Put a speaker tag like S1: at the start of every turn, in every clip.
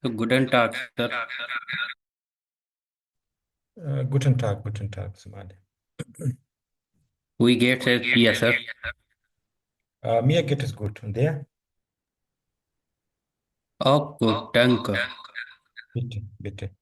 S1: Guten Tag, Sir.
S2: Guten Tag, Somali.
S1: Wie geht es dir, Sir?
S2: Mir geht es gut. Und der?
S1: Auch gut, danke.
S2: Bitte, bitte.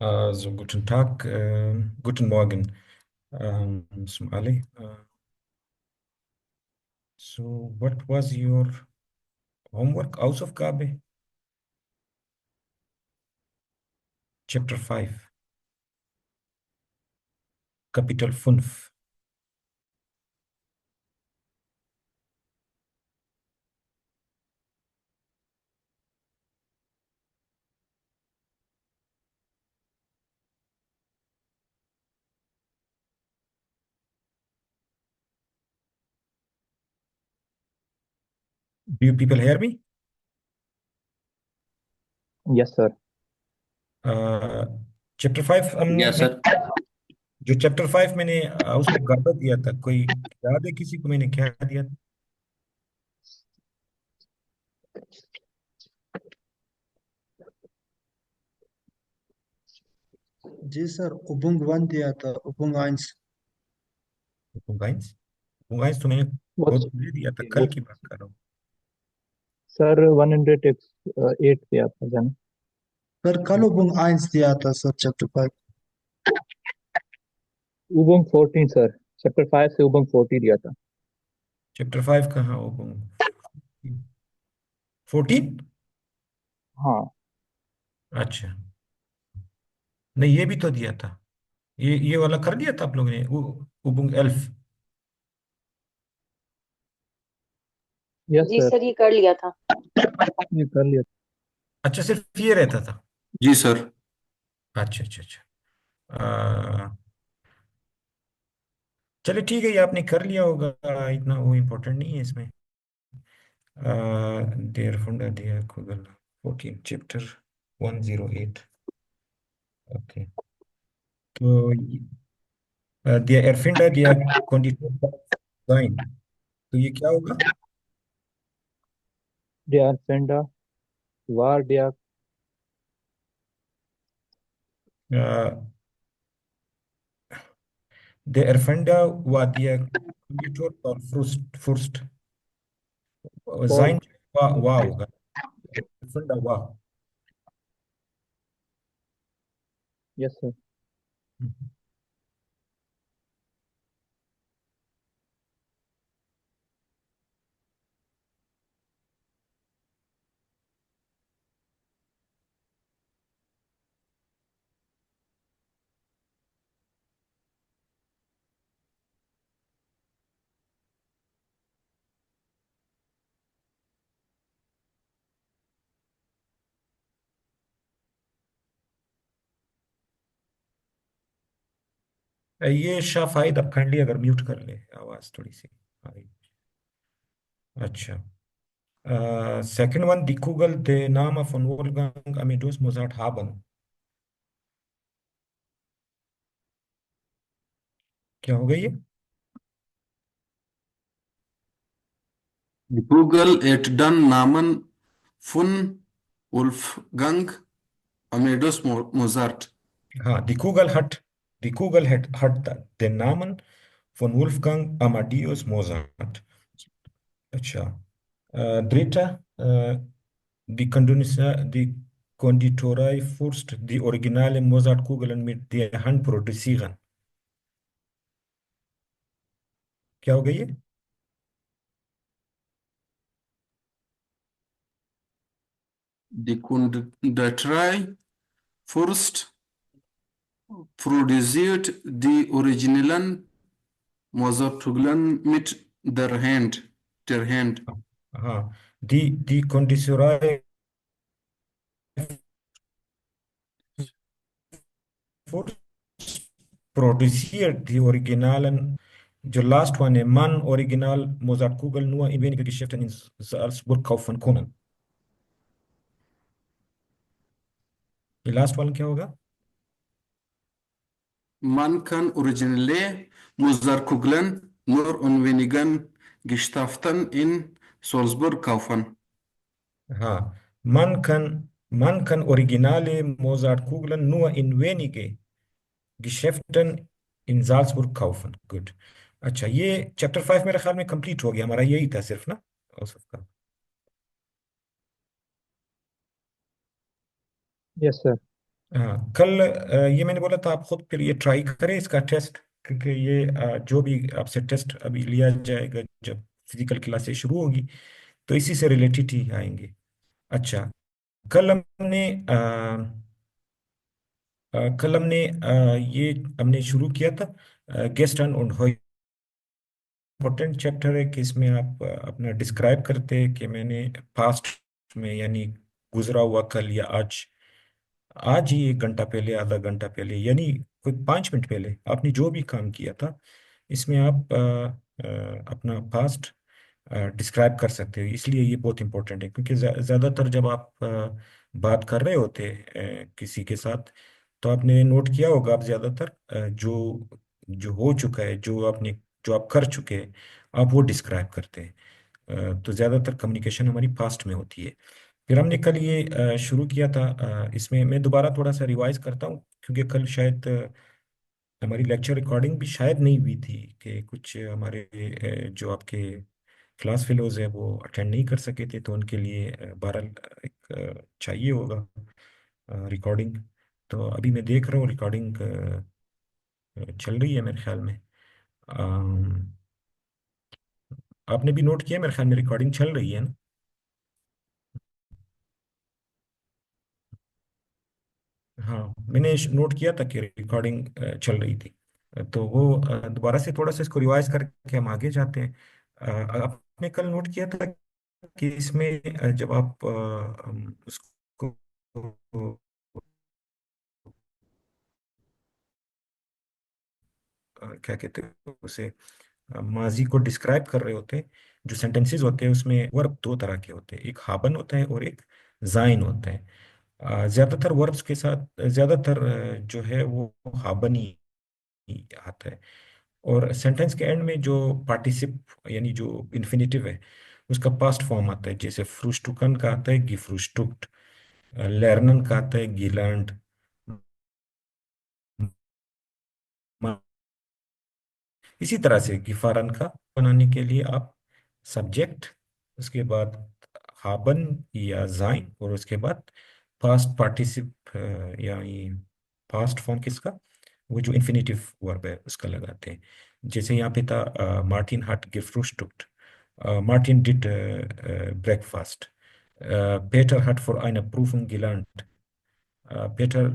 S2: Guten Tag, guten Morgen, Somali. So, what was your homework? Hausaufgabe? Chapter 5, Kapitel 5. Do you people hear me?
S3: Yes, sir.
S2: Chapter 5
S1: Ja,
S2: मैं
S1: Sir.
S2: जो chapter 5 मैंने उसको गाटा दिया था, कोई याद है किसी को मैंने क्या दिया था?
S4: जी सर, उबुंग वन दिया था, उबुंग आइंस।
S2: गाइस, गाइस तो मैंने
S3: What's
S2: बहुत पहले दिया था, कल
S3: what,
S2: की बात कर रहा हूँ।
S3: sir? 108 पे आपका जाना।
S4: सर कल उबुंग आइंस दिया था सर, चैप्टर 5।
S3: उबंग 14 सर। चैप्टर 5 से उबंग 40 दिया था।
S2: चैप्टर 5 कहाँ हो? 14?
S3: हाँ।
S2: अच्छा, नहीं ये भी तो दिया था। ये वाला कर दिया था आप लोगों ने, उबुंग एल्फ।
S3: यस
S5: जी
S3: सर।
S5: सर, ये कर लिया था।
S3: ये कर लिया।
S2: अच्छा, सिर्फ ये रहता था।
S1: जी सर।
S2: अच्छा अच्छा अच्छा। चलिए ठीक है, ये आपने कर लिया होगा, इतना वो इम्पोर्टेंट नहीं है इसमें। देयर फंडा दिया गूगल 14 चैप्टर 108। ओके, तो दिया एरफिंडा दिया कंडीशन साइन, तो ये क्या होगा?
S3: डियर फेंडा वार डियर।
S2: Der Erfinder war der Konditor von Furst.
S3: Paul.
S2: Sein war wow. Erfinder war.
S3: Yes sir.
S2: ये शाह फाहिद अब काइंडली अगर म्यूट कर ले, आवाज थोड़ी सी आ रही। अच्छा, सेकंड वन, दी Kugel, der Name von Wolfgang Amadeus Mozart haben। क्या हो गई ये?
S5: Google et den Namen von Wolfgang Amadeus Mozart।
S2: हाँ, die Kugel hat den Namen von Wolfgang Amadeus Mozart। अच्छा, dritter, die Konditorei Fürst die originale Mozart-Kugeln mit der Hand produzieren। क्या हो गई ये?
S5: Die Konditorei Fürst produziert die originalen Mozartkugeln mit der Hand. Der Hand.
S2: हाँ, die Konditorei Fürst produziert die originalen, जो last one है, man original Mozartkugel nur in wenigen Geschäften in Salzburg kaufen können। ये last वाला क्या होगा?
S5: Man kann originelle Mozartkugeln nur in wenigen Geschäften in Salzburg kaufen।
S2: हाँ, man kann originale Mozartkugeln nur in wenige Geschäften in Salzburg kaufen। Good. अच्छा, ये chapter 5 मेरे ख्याल में कंप्लीट हो गया हमारा, यही था सिर्फ ना औसफ का।
S3: Yes, sir.
S2: हाँ, कल ये मैंने बोला था आप खुद फिर ये ट्राई करें इसका टेस्ट, क्योंकि ये जो भी आपसे टेस्ट अभी लिया जाएगा जब फिजिकल क्लासेस शुरू होगी तो इसी से रिलेटेड ही आएंगे। अच्छा, कल हमने ये हमने शुरू किया था गेस्ट ऑन इम्पोर्टेंट चैप्टर है कि इसमें आप अपना डिस्क्राइब करते हैं कि मैंने पास्ट में, यानी गुजरा हुआ कल या आज, आज ही 1 घंटा पहले, आधा घंटा पहले, यानी कोई 5 मिनट पहले आपने जो भी काम किया था, इसमें आप अपना पास्ट डिस्क्राइब कर सकते हो। इसलिए ये बहुत इंपॉर्टेंट है, क्योंकि ज़्यादातर जब आप बात कर रहे होते हैं किसी के साथ, तो आपने नोट किया होगा, आप ज़्यादातर जो जो हो चुका है, जो आप कर चुके हैं, आप वो डिस्क्राइब करते हैं। तो ज़्यादातर कम्युनिकेशन हमारी पास्ट में होती है। फिर हमने कल ये शुरू किया था, इसमें मैं दोबारा थोड़ा सा रिवाइज करता हूँ, क्योंकि कल शायद हमारी लेक्चर रिकॉर्डिंग भी शायद नहीं हुई थी, कि कुछ हमारे जो आपके क्लास फेलोज है वो अटेंड नहीं कर सके थे, तो उनके लिए बहरहाल एक चाहिए होगा रिकॉर्डिंग। तो अभी मैं देख रहा हूँ रिकॉर्डिंग चल रही है मेरे ख्याल में। अम, आपने भी नोट किया मेरे ख्याल में रिकॉर्डिंग चल रही है ना? हाँ, मैंने नोट किया था कि रिकॉर्डिंग चल रही थी। तो वो दोबारा से थोड़ा सा इसको रिवाइज करके हम आगे जाते हैं। आपने कल नोट किया था कि इसमें जब आप उसको क्या कहते हैं उसे, माजी को डिस्क्राइब कर रहे होते हैं, जो सेंटेंसेस होते हैं उसमें वर्ब 2 तरह के होते हैं, एक हाबन होता है और एक जाइन होता है। ज्यादातर वर्ब्स के साथ ज्यादातर जो है वो हाबन ही आता है। और सेंटेंस के एंड में जो पार्टिसिप, यानी जो इन्फिनेटिव है, उसका पास्ट फॉर्म आता है, जैसे फ्रुस्टुकन का आता है गिफ्रुस्टुक्ट, लर्नन का आता है गिलर्न्ड। इसी तरह से गिफारन का बनाने के लिए आप सब्जेक्ट, उसके बाद हाबन या जाइन, और उसके बाद पास्ट पार्टिसिप यानी पास्ट फॉर्म किसका, वो जो इन्फिनेटिव वर्ब है उसका लगाते हैं। जैसे यहाँ पे था मार्टिन हट gefrühstückt, Martin did breakfast, Peter hat for eine Prüfung gelernt, Peter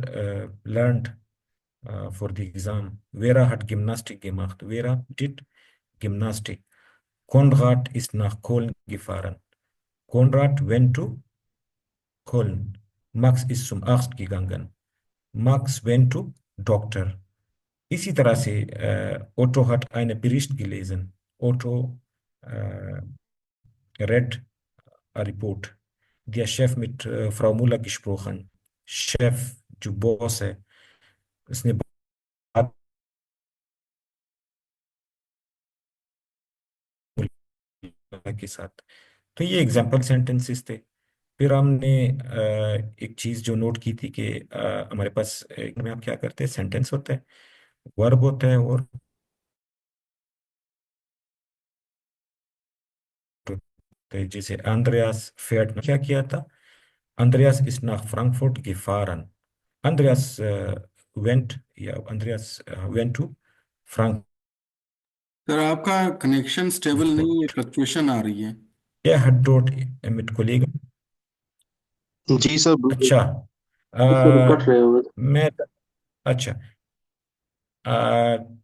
S2: learned for the exam, Vera hat Gymnastik gemacht, Vera did Gymnastik, Konrad ist nach Köln gefahren, Konrad went to Köln, Max ist zum Arzt gegangen, Max went to doctor, इसी तरह से Otto hat eine Bericht gelesen. Otto read a report. Der Chef mit Frau Muller gesprochen. Chef जो boss है उसने बात मुल्ला के साथ। तो ये एग्जाम्पल सेंटेंसेस थे। फिर हमने एक चीज जो नोट की थी कि हमारे पास में आप क्या करते हैं, सेंटेंस होता है, वर्ब होता है और होता है। जैसे अंद्रयास फेर्ट क्या किया था, अंद्रयास is nach Frankfurt gefahren. Andreas went या Andreas went to Frankfurt.
S5: Sir आपका कनेक्शन स्टेबल नहीं है, फ्लक्चुएशन आ रही है।
S2: Er hat dort mit Kollegen।
S4: जी सर बिल्कुल।
S2: अच्छा
S6: सर कट
S2: अ,
S6: रहे हो।
S2: मैं अच्छा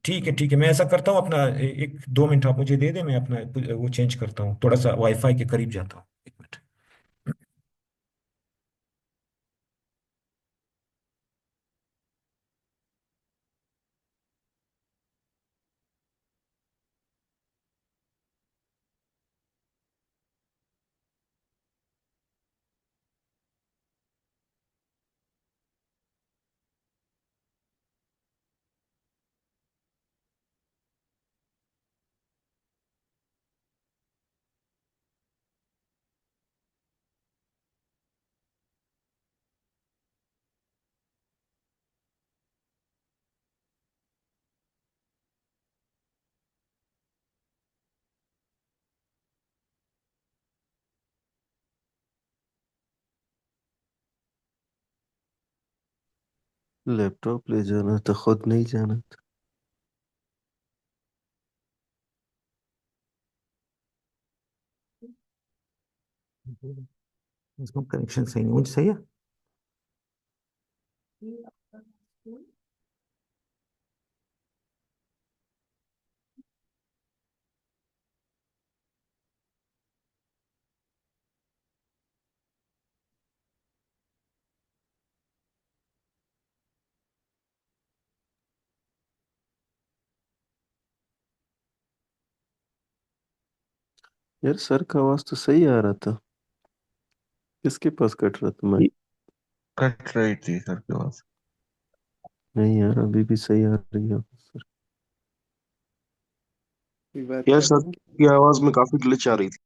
S2: ठीक है मैं ऐसा करता हूँ, अपना एक 2 मिनट आप मुझे दे दें, मैं अपना वो चेंज करता हूँ, थोड़ा सा वाईफाई के करीब जाता हूँ, 1 मिनट।
S7: लैपटॉप ले जाना था, खुद नहीं जाना था।
S2: इसका कनेक्शन सही नहीं, मुझे सही है।
S7: यार सर का आवाज तो सही आ रहा था, किसके पास कट रहा था? मैं
S8: कट रही थी सर के पास।
S7: नहीं यार, अभी भी सही आ रही है सर।
S8: बात
S4: यार
S8: कर
S4: सर
S8: रहा हूँ।
S4: की आवाज में काफी ग्लिच आ रही थी।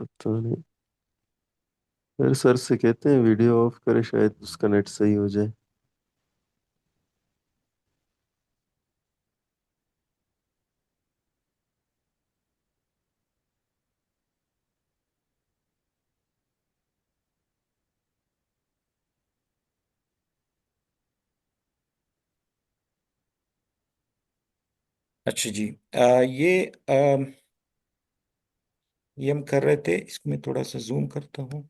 S7: पता नहीं यार, सर से कहते हैं वीडियो ऑफ करे, शायद उसका नेट सही हो जाए।
S2: अच्छा जी, ये हम कर रहे थे, इसको मैं थोड़ा सा जूम करता हूँ।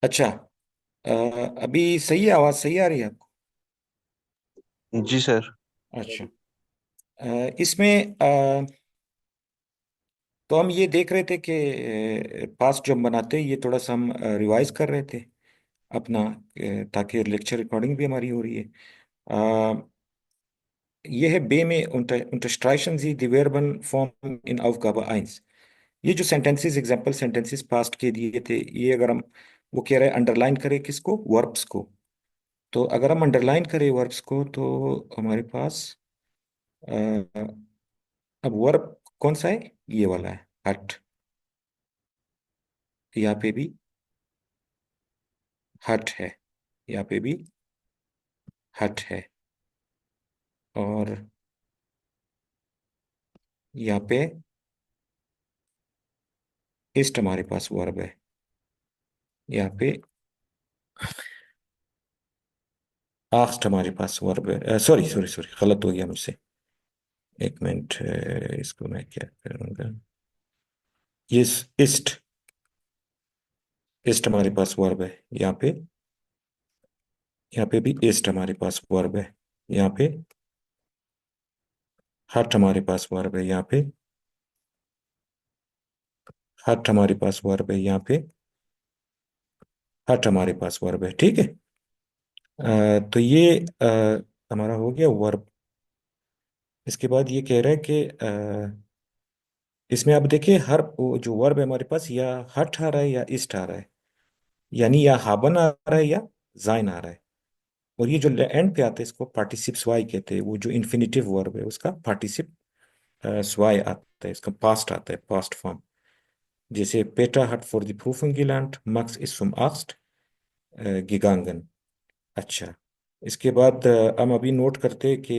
S2: अच्छा अ, अभी सही है, आवाज सही आ रही है आपको?
S8: जी सर।
S2: अच्छा इसमें तो हम ये देख रहे थे कि पास्ट जो हम बनाते हैं, ये थोड़ा सा हम रिवाइज कर रहे थे अपना, ताकि लेक्चर रिकॉर्डिंग भी हमारी हो रही है। ये है बे में unterstreichen Sie die Verbenform in Aufgabe 1। ये जो सेंटेंसेस, एग्जांपल सेंटेंसेस पास्ट के दिए थे, ये अगर हम, वो कह रहे हैं अंडरलाइन करें किसको, वर्ब्स को। तो अगर हम अंडरलाइन करें वर्ब्स को तो हमारे पास अ, अब वर्ब कौन सा है, ये वाला है, हट। यहाँ पे भी हट है, यहाँ पे भी हट है, और यहाँ पे इस्ट हमारे पास वर्ब है। यहाँ पे आस्ट हमारे पास वर्ब है। सॉरी सॉरी सॉरी, गलत हो गया मुझसे, 1 मिनट। इसको मैं क्या करूँगा, ये इस्ट, इस्ट हमारे पास वर्ब है यहाँ पे भी इस्ट हमारे पास वर्ब है यहाँ पे, हट हमारे पास वर्ब है यहाँ पे, हट हमारे पास वर्ब है यहाँ पे, हट हमारे पास वर्ब है। ठीक है। तो ये हमारा हो गया वर्ब। इसके बाद ये कह रहा है कि इसमें आप देखिए हर वो जो वर्ब है हमारे पास, या हट आ रहा है या इस्ट आ रहा है, यानी या हाबन आ रहा है या जाइन आ रहा है। और ये जो एंड पे आता है इसको पार्टिसिप स्वाई कहते हैं। वो जो इन्फिनिटिव वर्ब है उसका पार्टिसिप स्वाई आता है, इसका पास्ट आता है, पास्ट फॉर्म। जैसे पेटा हट फॉर द प्रूफिंग मक्स इस आस्ट गिगांगन। अच्छा, इसके बाद हम अभी नोट करते हैं कि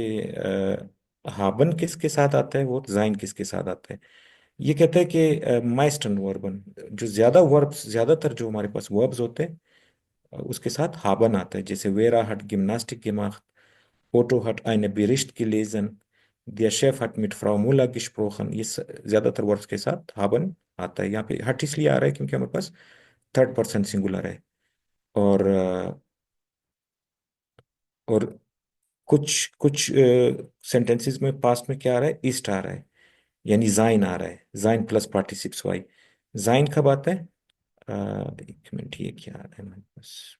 S2: हाबन किसके साथ आता है और जाइन किसके साथ आता है। ये कहते हैं कि माइस्टन वर्बन, जो ज्यादातर जो हमारे पास वर्ब्स होते हैं उसके साथ हाबन आता है। जैसे वेरा हट गिम्नास्टिक gemacht, ओटो हट eine Bericht gelesen, der Chef hat mit Frau Müller gesprochen। ये ज्यादातर वर्ब्स के साथ हाबन आता है। यहाँ पे हट इसलिए आ रहा है क्योंकि हमारे पास थर्ड पर्सन सिंगुलर है। और और कुछ कुछ सेंटेंसेस में पास्ट में क्या आ रहा है, ईस्ट आ रहा है, यानी जाइन आ रहा है, जाइन प्लस पार्टिसिप्स वाई। जाइन कब आता है? एक मिनट, ये क्या आ रहा है हमारे पास?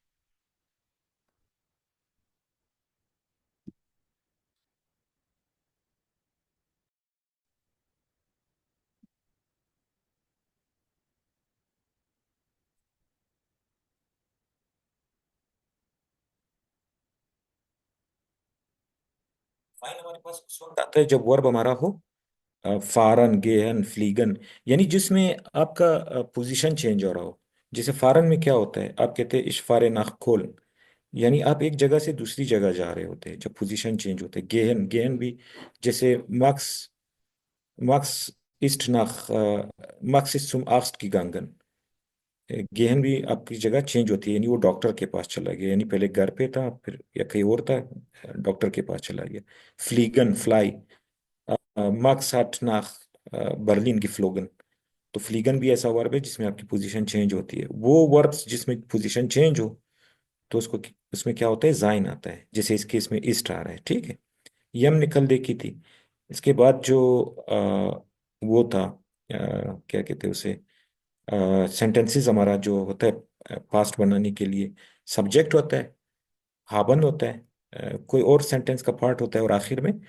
S2: जाइन हमारे पास उस वक्त आता है जब वर्ब हमारा हो फारन गेहन फ्लीगन, यानी जिसमें आपका पोजीशन चेंज हो रहा हो। जैसे फारन में क्या होता है, आप कहते हैं इशफारे नाखोल, यानी आप एक जगह से दूसरी जगह जा रहे होते हैं जब पोजीशन चेंज होते हैं। गेहन गेहन भी, जैसे मार्क्स मार्क्स इस्ट नाख मार्क्स इस्ट zum Arzt gegangen। गेहन भी आपकी जगह चेंज होती है, यानी वो डॉक्टर के पास चला गया, यानी पहले घर पे था फिर या कहीं और था, डॉक्टर के पास चला गया। फ्लीगन fly, Marks hat nach Berlin geflogen। तो फ्लीगन भी ऐसा वर्ब है जिसमें आपकी पोजीशन चेंज होती है। वो वर्ब्स जिसमें पोजीशन चेंज हो तो उसको उसमें क्या होता है, जाइन आता है। जैसे इस केस में ईस्ट आ रहा है। ठीक है। यम निकल देखी थी। इसके बाद जो वो था, क्या कहते हैं उसे, सेंटेंसेस हमारा जो होता है पास्ट बनाने के लिए, सब्जेक्ट होता है, हाबन होता है, कोई और सेंटेंस का पार्ट होता है, और आखिर में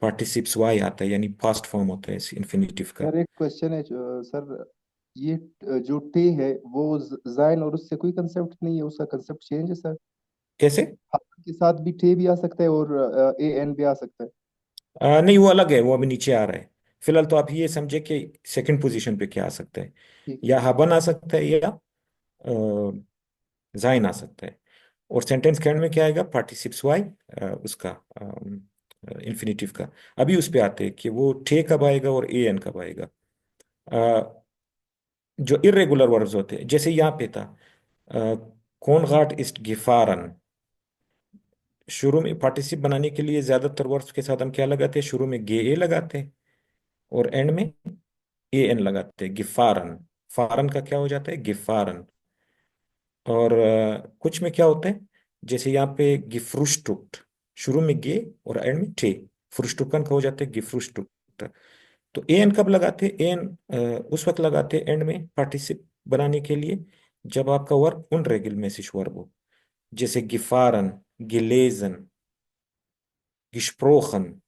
S2: पार्टिसिप्स वाई आता है, यानी पास्ट फॉर्म होता है इस इन्फिनिटिव का।
S6: सर एक क्वेश्चन है सर, ये जो टे है वो जाइन और उससे कोई कंसेप्ट नहीं है, उसका कंसेप्ट चेंज है सर।
S2: कैसे?
S6: हाथ के साथ भी टे भी आ सकता है और ए एन भी आ सकता है।
S2: नहीं, वो अलग है, वो अभी नीचे आ रहा है। फिलहाल तो आप ये समझे कि सेकंड पोजीशन पे क्या आ सकता है,
S6: ठीक है।
S2: या हाबन आ सकता है या जाइन आ सकता है। और सेंटेंस के एंड में क्या आएगा, पार्टिसिप्स वाई, उसका इन्फिनिटिव का। अभी उस पे आते हैं कि वो थे कब आएगा और ए एन कब आएगा। अ, जो इरेगुलर वर्ब्स होते हैं, जैसे यहाँ पे था कौन घाट इस्ट गिफारन। शुरू में पार्टिसिप बनाने के लिए ज्यादातर वर्ब्स के साथ हम क्या लगाते हैं, शुरू में गे ए लगाते हैं और एंड में ए एन लगाते हैं, गिफारन। फारन का क्या हो जाता है, गिफारन। और कुछ में क्या होता है, जैसे यहाँ पे गिफ्रुस्टुक्ट, शुरू में गे और एंड में टे, फ्रुस्टुकन का हो जाता है गिफ्रुस्टुक्ट। तो ए एन कब लगाते हैं, ए एन उस वक्त लगाते हैं एंड में पार्टिसिप बनाने के लिए जब आपका वर्ब उन रेगुलर वर्ब हो। जैसे गिफारन, गिलेजन, गिस्प्रोखन।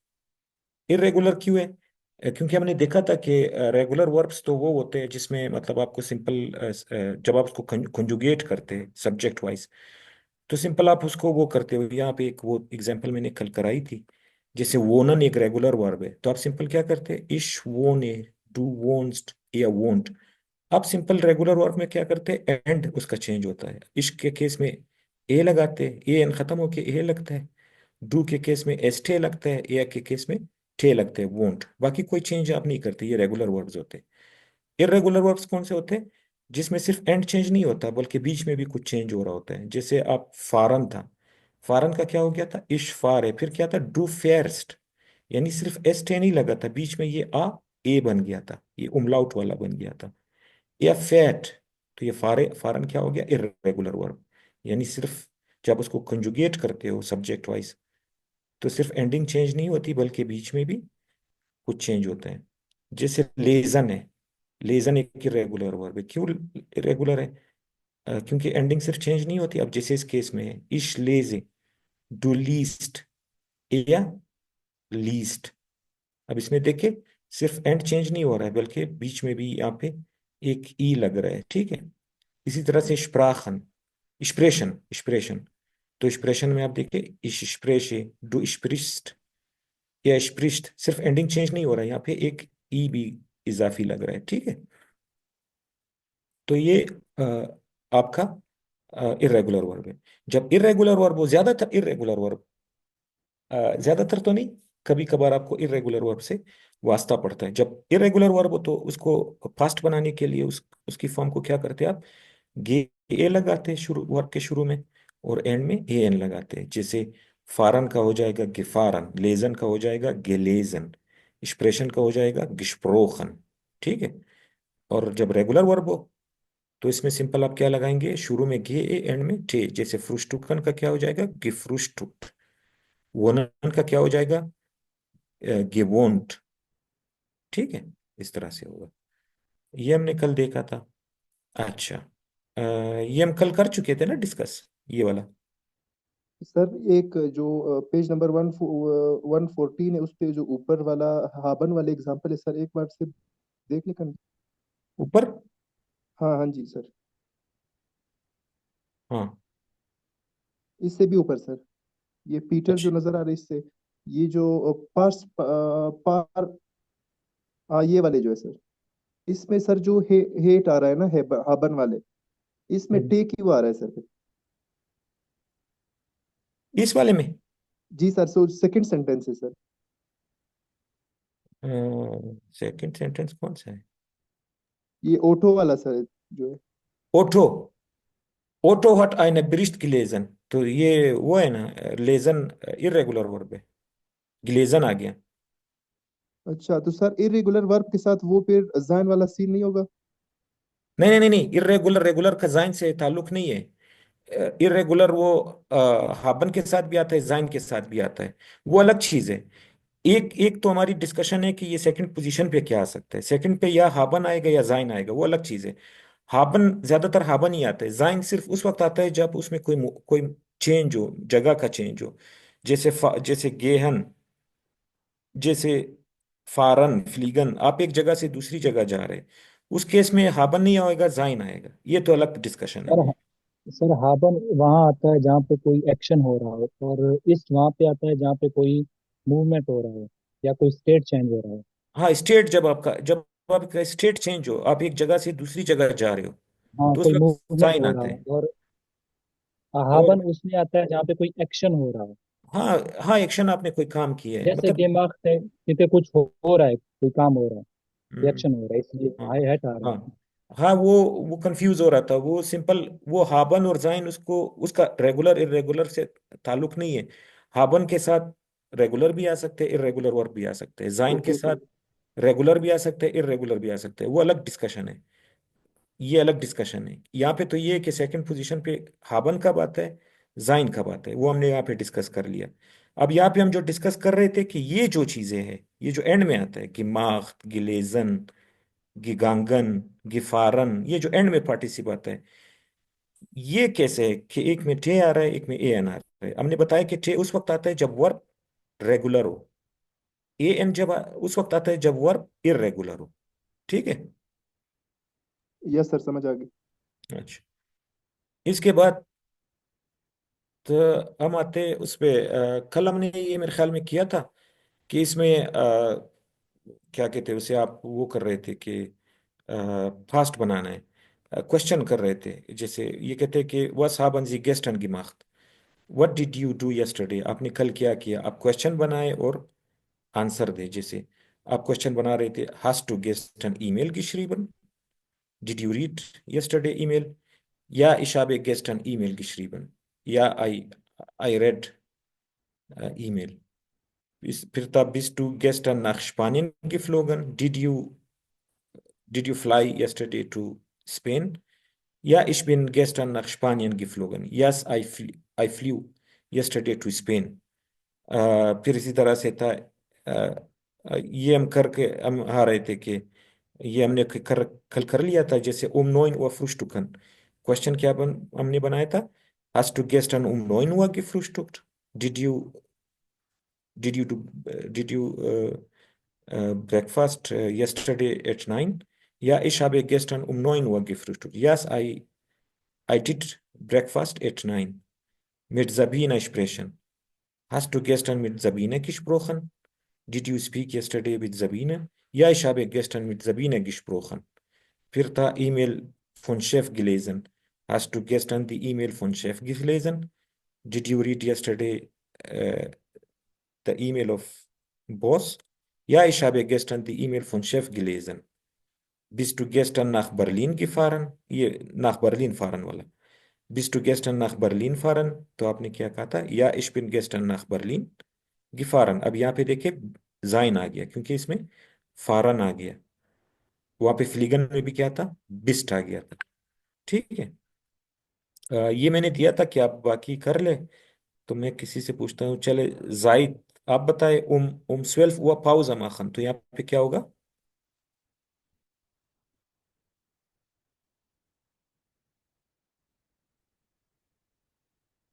S2: इरेगुलर क्यों है? क्योंकि हमने देखा था कि रेगुलर वर्ब्स तो वो होते हैं जिसमें मतलब आपको सिंपल, जब आप उसको कंजुगेट करते हैं सब्जेक्ट वाइज, तो सिंपल आप उसको वो करते हो। यहाँ पे एक वो एग्जांपल मैंने कल कराई थी, जैसे वोनन एक रेगुलर वर्ब है, तो आप सिंपल क्या करते हैं, इश वोने, डू वोन्स्ट या वोंट। आप सिंपल रेगुलर वर्ब में क्या करते हैं, एंड उसका चेंज होता है। इश्क के केस में ए लगाते हैं, ए एन खत्म होके ए लगता है। डू के केस में एस टे लगता है, ए के केस में टे लगते हैं, वोंट। बाकी कोई चेंज आप नहीं करते, ये रेगुलर वर्ब्स होते हैं। इरेगुलर वर्ब्स कौन से होते हैं, जिसमें सिर्फ एंड चेंज नहीं होता बल्कि बीच में भी कुछ चेंज हो रहा होता है। जैसे आप फारन था, फारन का क्या हो गया था, इश फार है, फिर क्या था, डू फेयरस्ट, यानी सिर्फ एस टे नहीं लगा था, बीच में ये आ ए बन गया था, ये उमलाउट वाला बन गया था। या फैट, तो ये फारन क्या हो गया, इर्रेगुलर वर्ब। यानी सिर्फ जब उसको कंजुगेट करते हो सब्जेक्ट वाइज, तो सिर्फ एंडिंग चेंज नहीं होती बल्कि बीच में भी कुछ चेंज होता है। जैसे लेजन है, लेजन एक इरेगुलर वर्ब है। क्यों इरेगुलर है? क्योंकि एंडिंग सिर्फ चेंज नहीं होती। अब जैसे इस केस में है इश लेजे, डू लीस्ट या लीस्ट। अब इसमें देखिए सिर्फ एंड चेंज नहीं हो रहा है बल्कि बीच में भी यहाँ पे एक ई लग रहा है, ठीक है। इसी तरह से स्प्राखन, एक्सप्रेशन एक्सप्रेशन, तो एक्सप्रेशन में आप देखिए इश स्प्रेशे, डू स्प्रिस्ट या स्प्रिस्ट, सिर्फ एंडिंग चेंज नहीं हो रहा है, यहाँ पे एक ई भी इजाफी लग रहा है, ठीक है। तो ये आपका इरेगुलर वर्ब है। जब इरेगुलर वर्ब हो, ज्यादातर इरेगुलर वर्ब, ज्यादातर तो नहीं, कभी कभार आपको इरेगुलर वर्ब से वास्ता पड़ता है। जब इरेगुलर वर्ब हो तो उसको फास्ट बनाने के लिए उसकी फॉर्म को क्या करते हैं आप, गे ए लगाते हैं शुरू, वर्ब के शुरू में, और एंड में ए एन लगाते हैं। जैसे फारन का हो जाएगा गिफारन, लेजन का हो जाएगा गेलेजन, एक्सप्रेशन का हो जाएगा गिस्प्रोखन, ठीक है। और जब रेगुलर वर्ब हो तो इसमें सिंपल आप क्या लगाएंगे, शुरू में गे ए एंड में टे। जैसे फ्रुस्टुकन का क्या हो जाएगा, गिफ्रुस्टुट। वोनन का क्या हो जाएगा, गिवोंट, ठीक है। इस तरह से होगा। ये हमने कल देखा था। अच्छा, ये हम कल कर चुके थे ना डिस्कस, ये वाला।
S6: सर एक जो पेज नंबर 114 है, उस पे जो ऊपर वाला हाबन वाले एग्जांपल है सर, एक बार से देख लें।
S2: ऊपर,
S6: हाँ हाँ जी सर,
S2: हाँ,
S6: इससे भी ऊपर सर, ये पीटर जो
S2: अच्छा,
S6: नजर आ रहे इससे, ये जो पार्स पार ये वाले जो है सर, इसमें सर जो हेट आ रहा है ना, हाबन वाले, इसमें
S2: हम्म।
S6: टे क्यों आ रहा है सर?
S2: इस वाले में
S6: जी सर, सो सेकंड सेंटेंस है सर।
S2: सेकंड सेंटेंस कौन सा है?
S6: ये ओठो वाला सर जो है।
S2: ओठो, ओटो हट आइने ब्रिस्ट गिलेजन, तो ये वो है ना, लेजन इरेगुलर वर्ब है, गिलेजन आ गया।
S6: अच्छा, तो सर इरेगुलर वर्ब के साथ वो फिर जाइन वाला सीन नहीं होगा?
S2: नहीं नहीं नहीं नहीं, इरेगुलर रेगुलर का जाइन से ताल्लुक नहीं है। इरेगुलर वो हाबन के साथ भी आता है, जाइन के साथ भी आता है, वो अलग चीज है। एक एक तो हमारी डिस्कशन है कि ये सेकंड पोजीशन पे क्या आ सकता है, सेकंड पे या हाबन आएगा या जाइन आएगा, वो अलग चीज है। हाबन, ज्यादातर हाबन ही आता है। जाइन सिर्फ उस वक्त आता है जब उसमें कोई चेंज हो, जगह का चेंज हो। जैसे जैसे गेहन, जैसे फारन फ्लीगन, आप एक जगह से दूसरी जगह जा रहे हैं, उस केस में हाबन नहीं आएगा, जाइन आएगा। ये तो अलग डिस्कशन है।
S3: सर सर हाबन वहाँ आता है जहाँ पे कोई एक्शन हो रहा हो, और इस वहाँ पे आता है जहाँ पे कोई मूवमेंट हो रहा हो या कोई स्टेट चेंज हो रहा हो।
S2: हाँ, स्टेट, जब आपका स्टेट चेंज हो, आप एक जगह से दूसरी जगह जा रहे हो,
S3: हाँ,
S2: तो उस
S3: कोई
S2: वक्त
S3: मूवमेंट
S2: साइन
S3: हो रहा
S2: आते
S3: हो,
S2: हैं।
S3: और
S2: और
S3: हाबन उसमें आता है जहाँ पे कोई एक्शन हो रहा हो।
S2: हाँ हाँ, एक्शन, आपने कोई काम किया है
S3: जैसे
S2: मतलब।
S3: दिमाग से कितने कुछ हो रहा है, कोई काम हो रहा है,
S2: हम्म,
S3: रिएक्शन हो रहा है, इसलिए
S2: हाँ
S3: हाई हेट आ रहा है।
S2: हाँ हाँ, वो कंफ्यूज हो रहा था, वो सिंपल, वो हाबन और जाइन, उसको उसका रेगुलर इरेगुलर से ताल्लुक नहीं है। हाबन के साथ रेगुलर भी आ सकते हैं, इरेगुलर वर्ब भी आ सकते हैं। जाइन के
S6: ओके
S2: साथ
S6: ओके।
S2: रेगुलर भी आ सकते हैं, इरेगुलर भी आ सकते हैं, वो अलग डिस्कशन है। ये अलग डिस्कशन है। यहाँ पे तो ये है कि सेकंड पोजीशन पे हाबन कब आता है, जाइन कब आता है, वो हमने यहाँ पे डिस्कस कर लिया। अब यहाँ पे हम जो डिस्कस कर रहे थे कि ये जो चीजें हैं, ये जो एंड में आता है, गिमाख, गिलेजन, गिगांगन, गिफारन, ये जो एंड में पार्टिसिप आता है, ये कैसे है कि एक में टे आ रहा है, एक में ए एन आ रहा है। हमने बताया कि टे उस वक्त आता है जब वर्ब रेगुलर हो, ए एन उस वक्त आता है जब वर्ब इरेगुलर हो, ठीक है।
S6: यस सर, समझ आ गई।
S2: अच्छा, इसके बाद तो हम आते उस पे, कल हमने ये मेरे ख्याल में किया था कि इसमें क्या कहते हैं उसे, आप वो कर रहे थे कि फास्ट बनाना है, क्वेश्चन कर रहे थे। जैसे ये कहते हैं कि वस haben Sie gestern gemacht, what did you do yesterday, आपने कल क्या किया। आप क्वेश्चन बनाए और आंसर दे। जैसे आप क्वेश्चन बना रहे थे, hast du gestern E-Mail geschrieben, did you read yesterday email, या ich habe gestern E-Mail geschrieben, या I read email. फिर था, bist du gestern nach Spanien geflogen, did you fly yesterday to Spain, Ja, ich bin gestern nach Spanien geflogen. Yes, I flew yesterday to Spain. फिर इसी तरह से था, ये हम करके हम रहे थे कि ये हमने कल कर लिया था, जैसे neun Uhr frühstücken। क्वेश्चन क्या हमने बनाया था? Hast du gestern 9 Uhr gefrühstückt? Did you breakfast yesterday at 9? Ja, ich habe gestern 9 Uhr gefrühstückt. Yes, I did breakfast at 9. Mit Sabine sprechen. Hast du gestern mit Sabine gesprochen? Did you speak yesterday with Sabine? Ja, ich habe gestern mit Sabine gesprochen. Vierter E-Mail von Chef gelesen. Hast du gestern die E-Mail von Chef gelesen? Did you read yesterday the email of Boss? Ja, ich habe gestern die E-Mail von Chef gelesen. Bist du gestern nach Berlin gefahren? ये nach Berlin fahren वाला। Bist du gestern nach Berlin fahren? तो आपने क्या कहा था? Ja, ich bin gestern nach Berlin gefahren। अब यहाँ पे देखिए जाइन आ गया, क्योंकि इसमें फारन आ गया। वहां पे फ्लीगन में भी क्या था? बिस्ट आ गया था। ठीक है। ये मैंने दिया था कि आप बाकी कर ले। तो मैं किसी से पूछता हूँ, चले जाइद आप बताए। 12 Uhr Pause machen, तो यहाँ पे क्या होगा?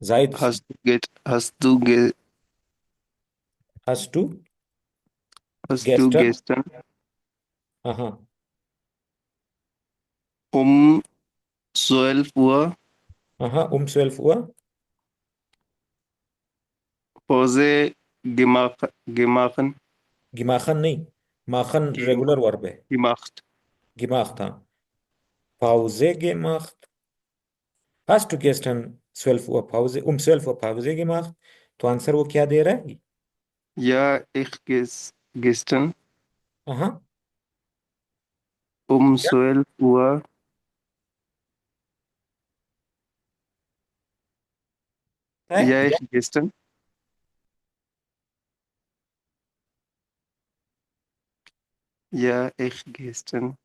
S2: Zahid,
S7: Hast du
S2: hast du gestern?
S7: gestern
S2: Aha,
S7: um 12 Uhr
S2: aha, 12 Uhr
S7: Pause gemacht?
S2: gemacht नहीं, machen
S7: Gem-
S2: regular verb है।
S7: Gemacht.
S2: gemacht, हाँ। Pause gemacht। Hast du gestern 12 Uhr Pause, 12 Uhr Pause gemacht? तो answer वो क्या दे रहा है?
S7: Ja, ich gestern
S2: हाँ,
S7: um
S2: क्या
S7: 12 Uhr.
S2: है?
S7: Ja,
S2: या
S7: ich gestern. Ja, ich gestern.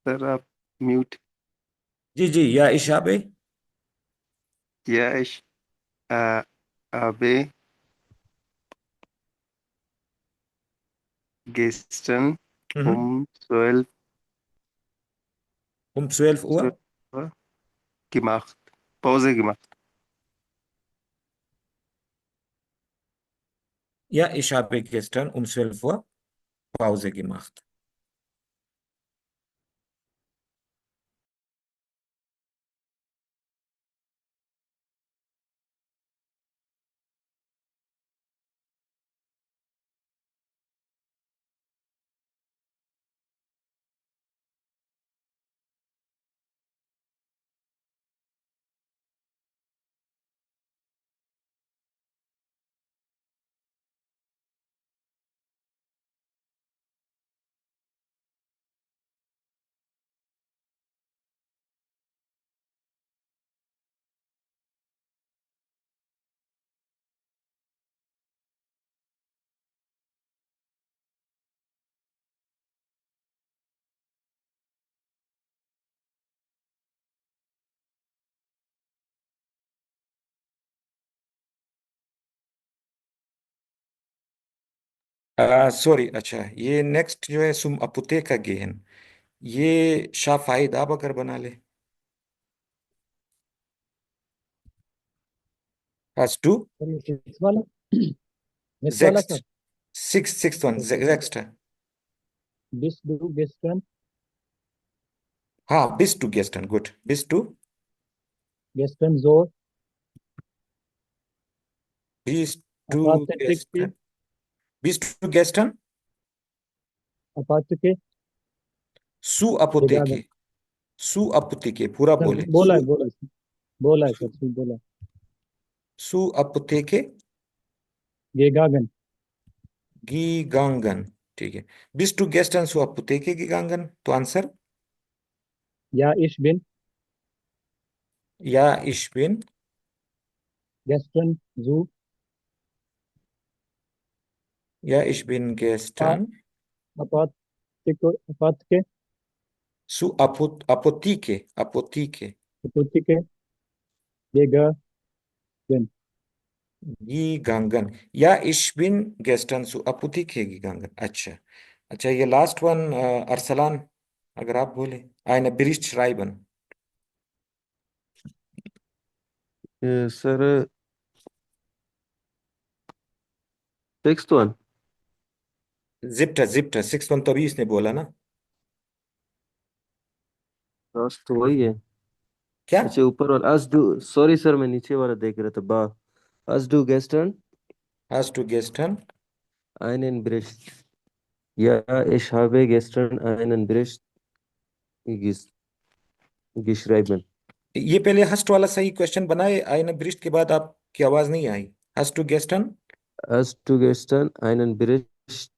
S7: Sir, आप mute.
S2: जी जी, या इशाबे।
S7: Ja, ich habe gestern
S2: हम्म,
S7: um 12
S2: 12 Uhr
S7: Uhr gemacht. Pause gemacht.
S2: Ja, ich habe gestern 12 Uhr Pause gemacht। Sorry, अच्छा, ये next जो है सुम अपुतेका गेहन, ये शाफाइद आप अगर बना ले। Hast du
S3: सर ये सिक्स वाला, नेक्स्ट वाला sir.
S2: sechst, sixth one,
S3: okay,
S2: sechster?
S3: दिस डू गेस्टन,
S2: हाँ, bist du gestern, gut, bist du,
S3: गेस्टन जोर,
S2: bist du
S3: अपाथिक के,
S2: gestern, bist du gestern
S3: अपाथ के,
S2: su
S3: बेगागन।
S2: apotheke, su apotheke पूरा
S3: सर
S2: बोले,
S3: बोला है, बोला है, बोला है सर, बोला है।
S2: su apotheke
S3: गेगागन।
S2: gegangen। ठीक है। bist du gestern su apotheke gegangen, तो आंसर?
S3: या इश बिन
S2: ja, ich bin,
S3: गेस्टन जू,
S2: ja, ich bin gestern
S3: अपाथिक, अपाथ के,
S2: Apotheke.
S3: Apotheke, gegangen.
S2: Gegangen. Ja, ich bin gestern zu Apotheke gegangen. अच्छा अच्छा, ये लास्ट वन अरसलान, अगर आप बोले eine Bericht schreiben.
S7: Sir sixth one.
S2: Siebter, six one तो अभी इसने बोला ना।
S7: लास्ट तो वही है।
S2: क्या?
S7: अच्छा ऊपर वाला आज डू, सॉरी सर मैं नीचे वाला देख रहा था बा। आज do गेस्टर्न
S2: Hast du gestern?
S7: einen Bericht, ja ich habe gestern einen Bericht ges geschrieben।
S2: ये पहले हस्ट वाला सही क्वेश्चन बनाए, eine Bericht के बाद आपकी आवाज नहीं आई। Hast du gestern?
S7: Hast du gestern einen Bericht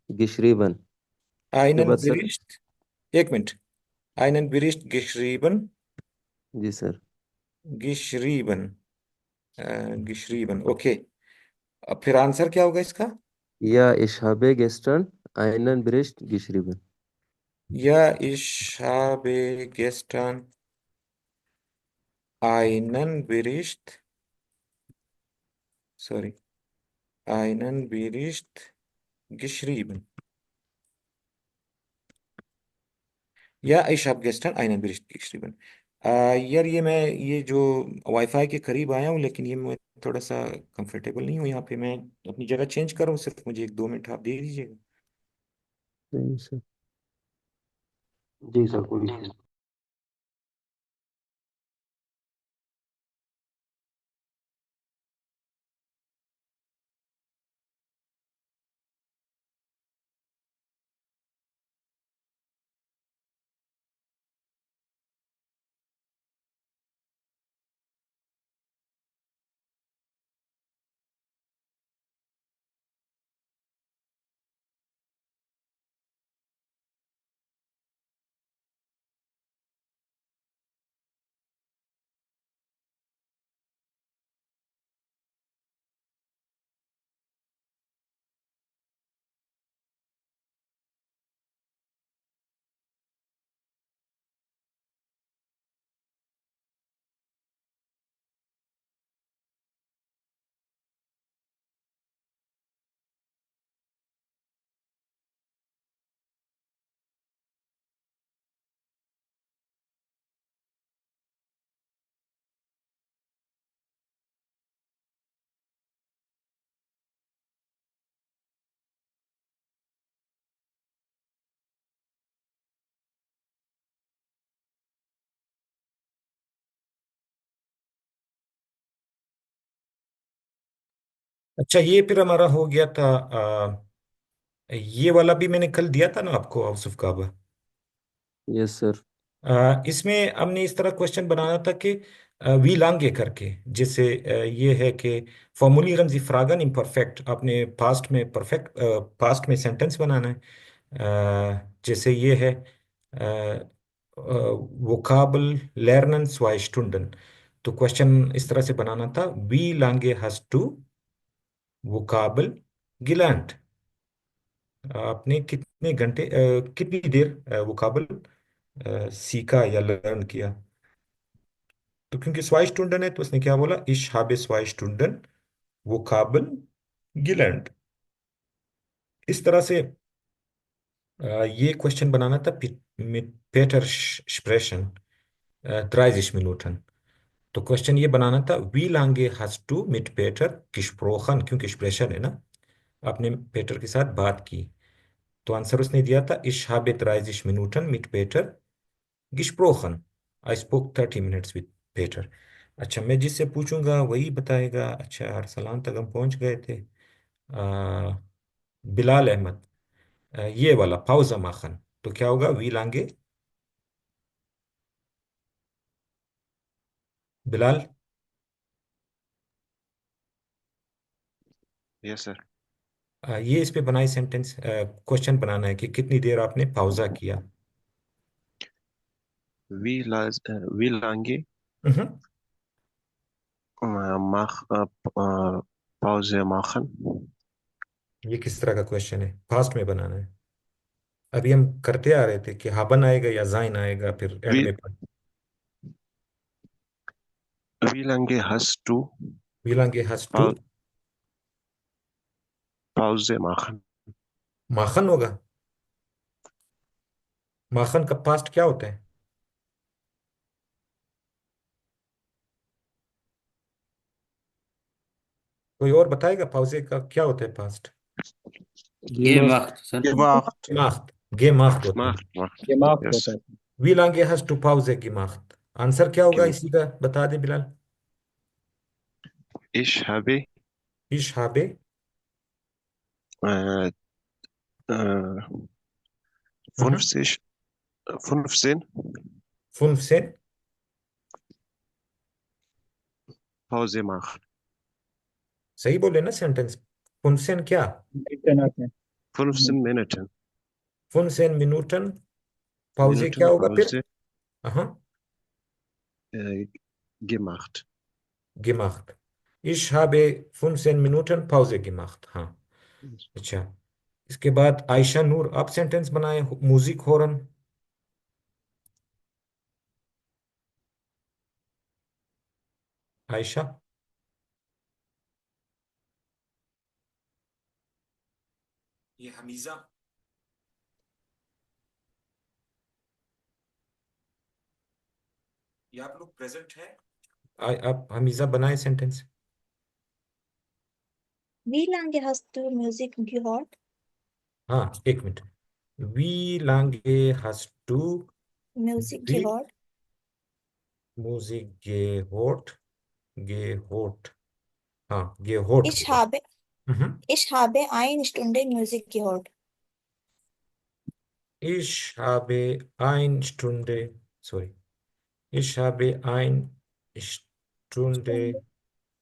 S7: geschrieben? उसके
S2: Einen
S7: बाद सर।
S2: Bericht, एक मिनट, einen Bericht geschrieben,
S7: जी सर।
S2: geschrieben, geschrieben, okay. अब फिर आंसर क्या होगा इसका?
S7: Ja, ich habe gestern einen Bericht geschrieben।
S2: Ja, ich habe gestern einen Bericht, sorry, einen Bericht geschrieben. Ja, ich habe gestern einen Bericht geschrieben. यार ये जो wifi के करीब आया हूँ, लेकिन ये मैं थोड़ा सा कंफर्टेबल नहीं हूँ यहाँ पे। मैं अपनी जगह चेंज कर रहा हूँ, सिर्फ मुझे एक दो मिनट आप दे दीजिएगा।
S7: सही सर। जी सर कोई नहीं।
S2: अच्छा, ये फिर हमारा हो गया था। ये वाला भी मैंने कल दिया था ना आपको, house of Kaaba.
S7: Yes sir.
S2: इसमें हमने इस तरह क्वेश्चन बनाना था कि वी लांगे करके, जैसे ये है कि फॉर्मुलिरन जी फ्रागन इम्परफेक्ट, आपने पास्ट में परफेक्ट, पास्ट में सेंटेंस बनाना है। जैसे ये है वोकाबल लर्नन zwei Stunden। तो क्वेश्चन इस तरह से बनाना था, वी लांगे hast du वोकाबल gelernt। आपने कितने घंटे, कितनी देर वोकाबल सीखा या लर्न किया। तो क्योंकि zwei Stunden है, तो उसने क्या बोला, ich habe zwei Stunden Vokabeln gelernt। इस तरह से ये क्वेश्चन बनाना था। mit Peter sprechen 30 Minuten। तो क्वेश्चन ये बनाना था, wie lange hast du mit Peter gesprochen, क्योंकि sprechen है ना, आपने पेटर के साथ बात की। तो आंसर उसने दिया था, ich habe 30 Minuten mit Peter gesprochen। I spoke 30 minutes with Peter। अच्छा, मैं जिससे पूछूंगा वही बताएगा। अच्छा, अरसलान तक हम पहुंच गए थे। आ, बिलाल अहमद, ये वाला पाउजा माखन, तो क्या होगा, वी लांगे। Bilal,
S8: yes sir.
S2: ये इस पे बनाई सेंटेंस, क्वेश्चन बनाना है कि कितनी देर आपने पाउजा किया।
S8: वी लांगे
S2: हम्म,
S8: mach Pause machen।
S2: ये किस तरह का क्वेश्चन है, पास्ट में बनाना है। अभी हम करते आ रहे थे कि हाबन आएगा या जाइन आएगा फिर एंड
S8: Wie,
S2: में
S8: wie lange hast du
S2: मिलांगे हस टू
S8: Pause machen?
S2: माखन होगा। माखन का पास्ट क्या होता है? कोई और बताएगा पाउजे का क्या होता है पास्ट?
S1: ये
S7: gemacht,
S1: वक्त सर।
S4: gemacht,
S2: gemacht gemacht होता है।
S8: Macht, macht.
S3: ये मार्क्स
S8: Yes.
S3: होता है।
S2: wie lange hast du Pause gemacht? Answer क्या होगा
S8: Gem-
S2: इसी का बता दे Bilal.
S8: Ich habe
S2: ich habe
S8: äh, äh,
S2: mhm,
S8: 50, 15
S2: 15
S8: Pause machen.
S2: सही बोले ना सेंटेंस? 15 क्या?
S3: रिटर्न आते हैं।
S8: 15 Minuten.
S2: 15 Minuten पाउजे क्या
S8: Minuten
S2: होगा फिर?
S8: Pause
S2: हाँ
S8: äh, gemacht.
S2: gemacht ich habe 15 Minuten Pause gemacht। हाँ अच्छा। इसके बाद आयशा नूर आप सेंटेंस बनाए म्यूजिक हॉर्न। आयशा ये हमीजा ये आप लोग प्रेजेंट हैं? आप हमीजा बनाए sentence.
S9: Wie lange hast du Musik gehört?
S2: हाँ एक minute. wie lange hast du
S9: Musik
S2: die
S9: gehört.
S2: Musik gehört? Gehört हाँ gehört
S9: Ich
S2: होगा।
S9: habe,
S2: Mhm.
S9: ich habe eine Stunde Musik gehört.
S2: Ich habe eine Stunde sorry ich habe eine Stunde
S9: Stunde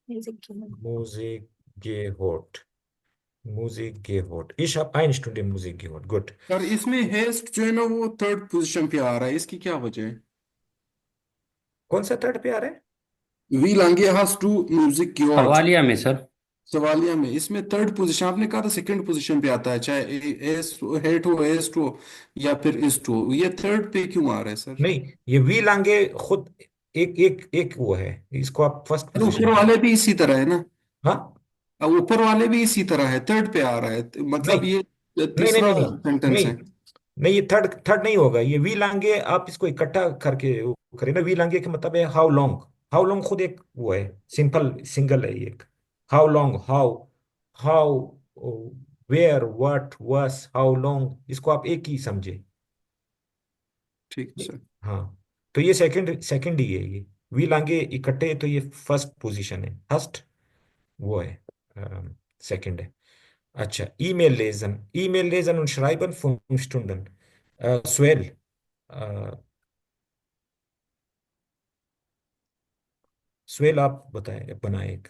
S9: Musik gehört.
S2: Musik gehört। Musik gehört ich habe eine Stunde Musik gehört gut।
S5: Sir इसमें haste जो है ना वो third position पे आ रहा है, इसकी क्या वजह है?
S2: कौन सा थर्ड पे आ रहा है?
S5: वी लांगे हास टू म्यूजिक की और
S1: हवालिया में सर।
S5: सवालिया में इसमें थर्ड पोजीशन आपने कहा था सेकंड पोजीशन पे आता है, चाहे एस हेट हो एस्ट हो या फिर इस्ट हो, ये थर्ड पे क्यों आ रहा है सर?
S2: नहीं ये वी लांगे खुद एक एक एक वो है इसको आप फर्स्ट
S5: अरे ऊपर
S2: पोजीशन।
S5: वाले भी इसी तरह है ना,
S2: हाँ
S5: अब ऊपर वाले भी इसी तरह है, थर्ड पे आ रहा है,
S2: नहीं
S5: मतलब ये
S2: नहीं नहीं
S5: तीसरा
S2: नहीं
S5: सेंटेंस
S2: नहीं
S5: है।
S2: नहीं ये थर्ड थर्ड नहीं होगा। ये वी लांगे आप इसको इकट्ठा करके वो करें ना। वी लांगे का मतलब है हाउ लॉन्ग। हाउ लॉन्ग खुद एक वो है सिंपल सिंगल है ये एक। How long how how where what was how long इसको आप एक ही समझे।
S5: ठीक है सर।
S2: हाँ तो ये सेकंड सेकंड ही है ये। वी लांगे इकट्ठे तो ये फर्स्ट पोजीशन है। फर्स्ट वो है सेकंड है। अच्छा ईमेल लेजन und schreiben 5 Stunden स्वेल स्वेल आप बताएं बनाए एक।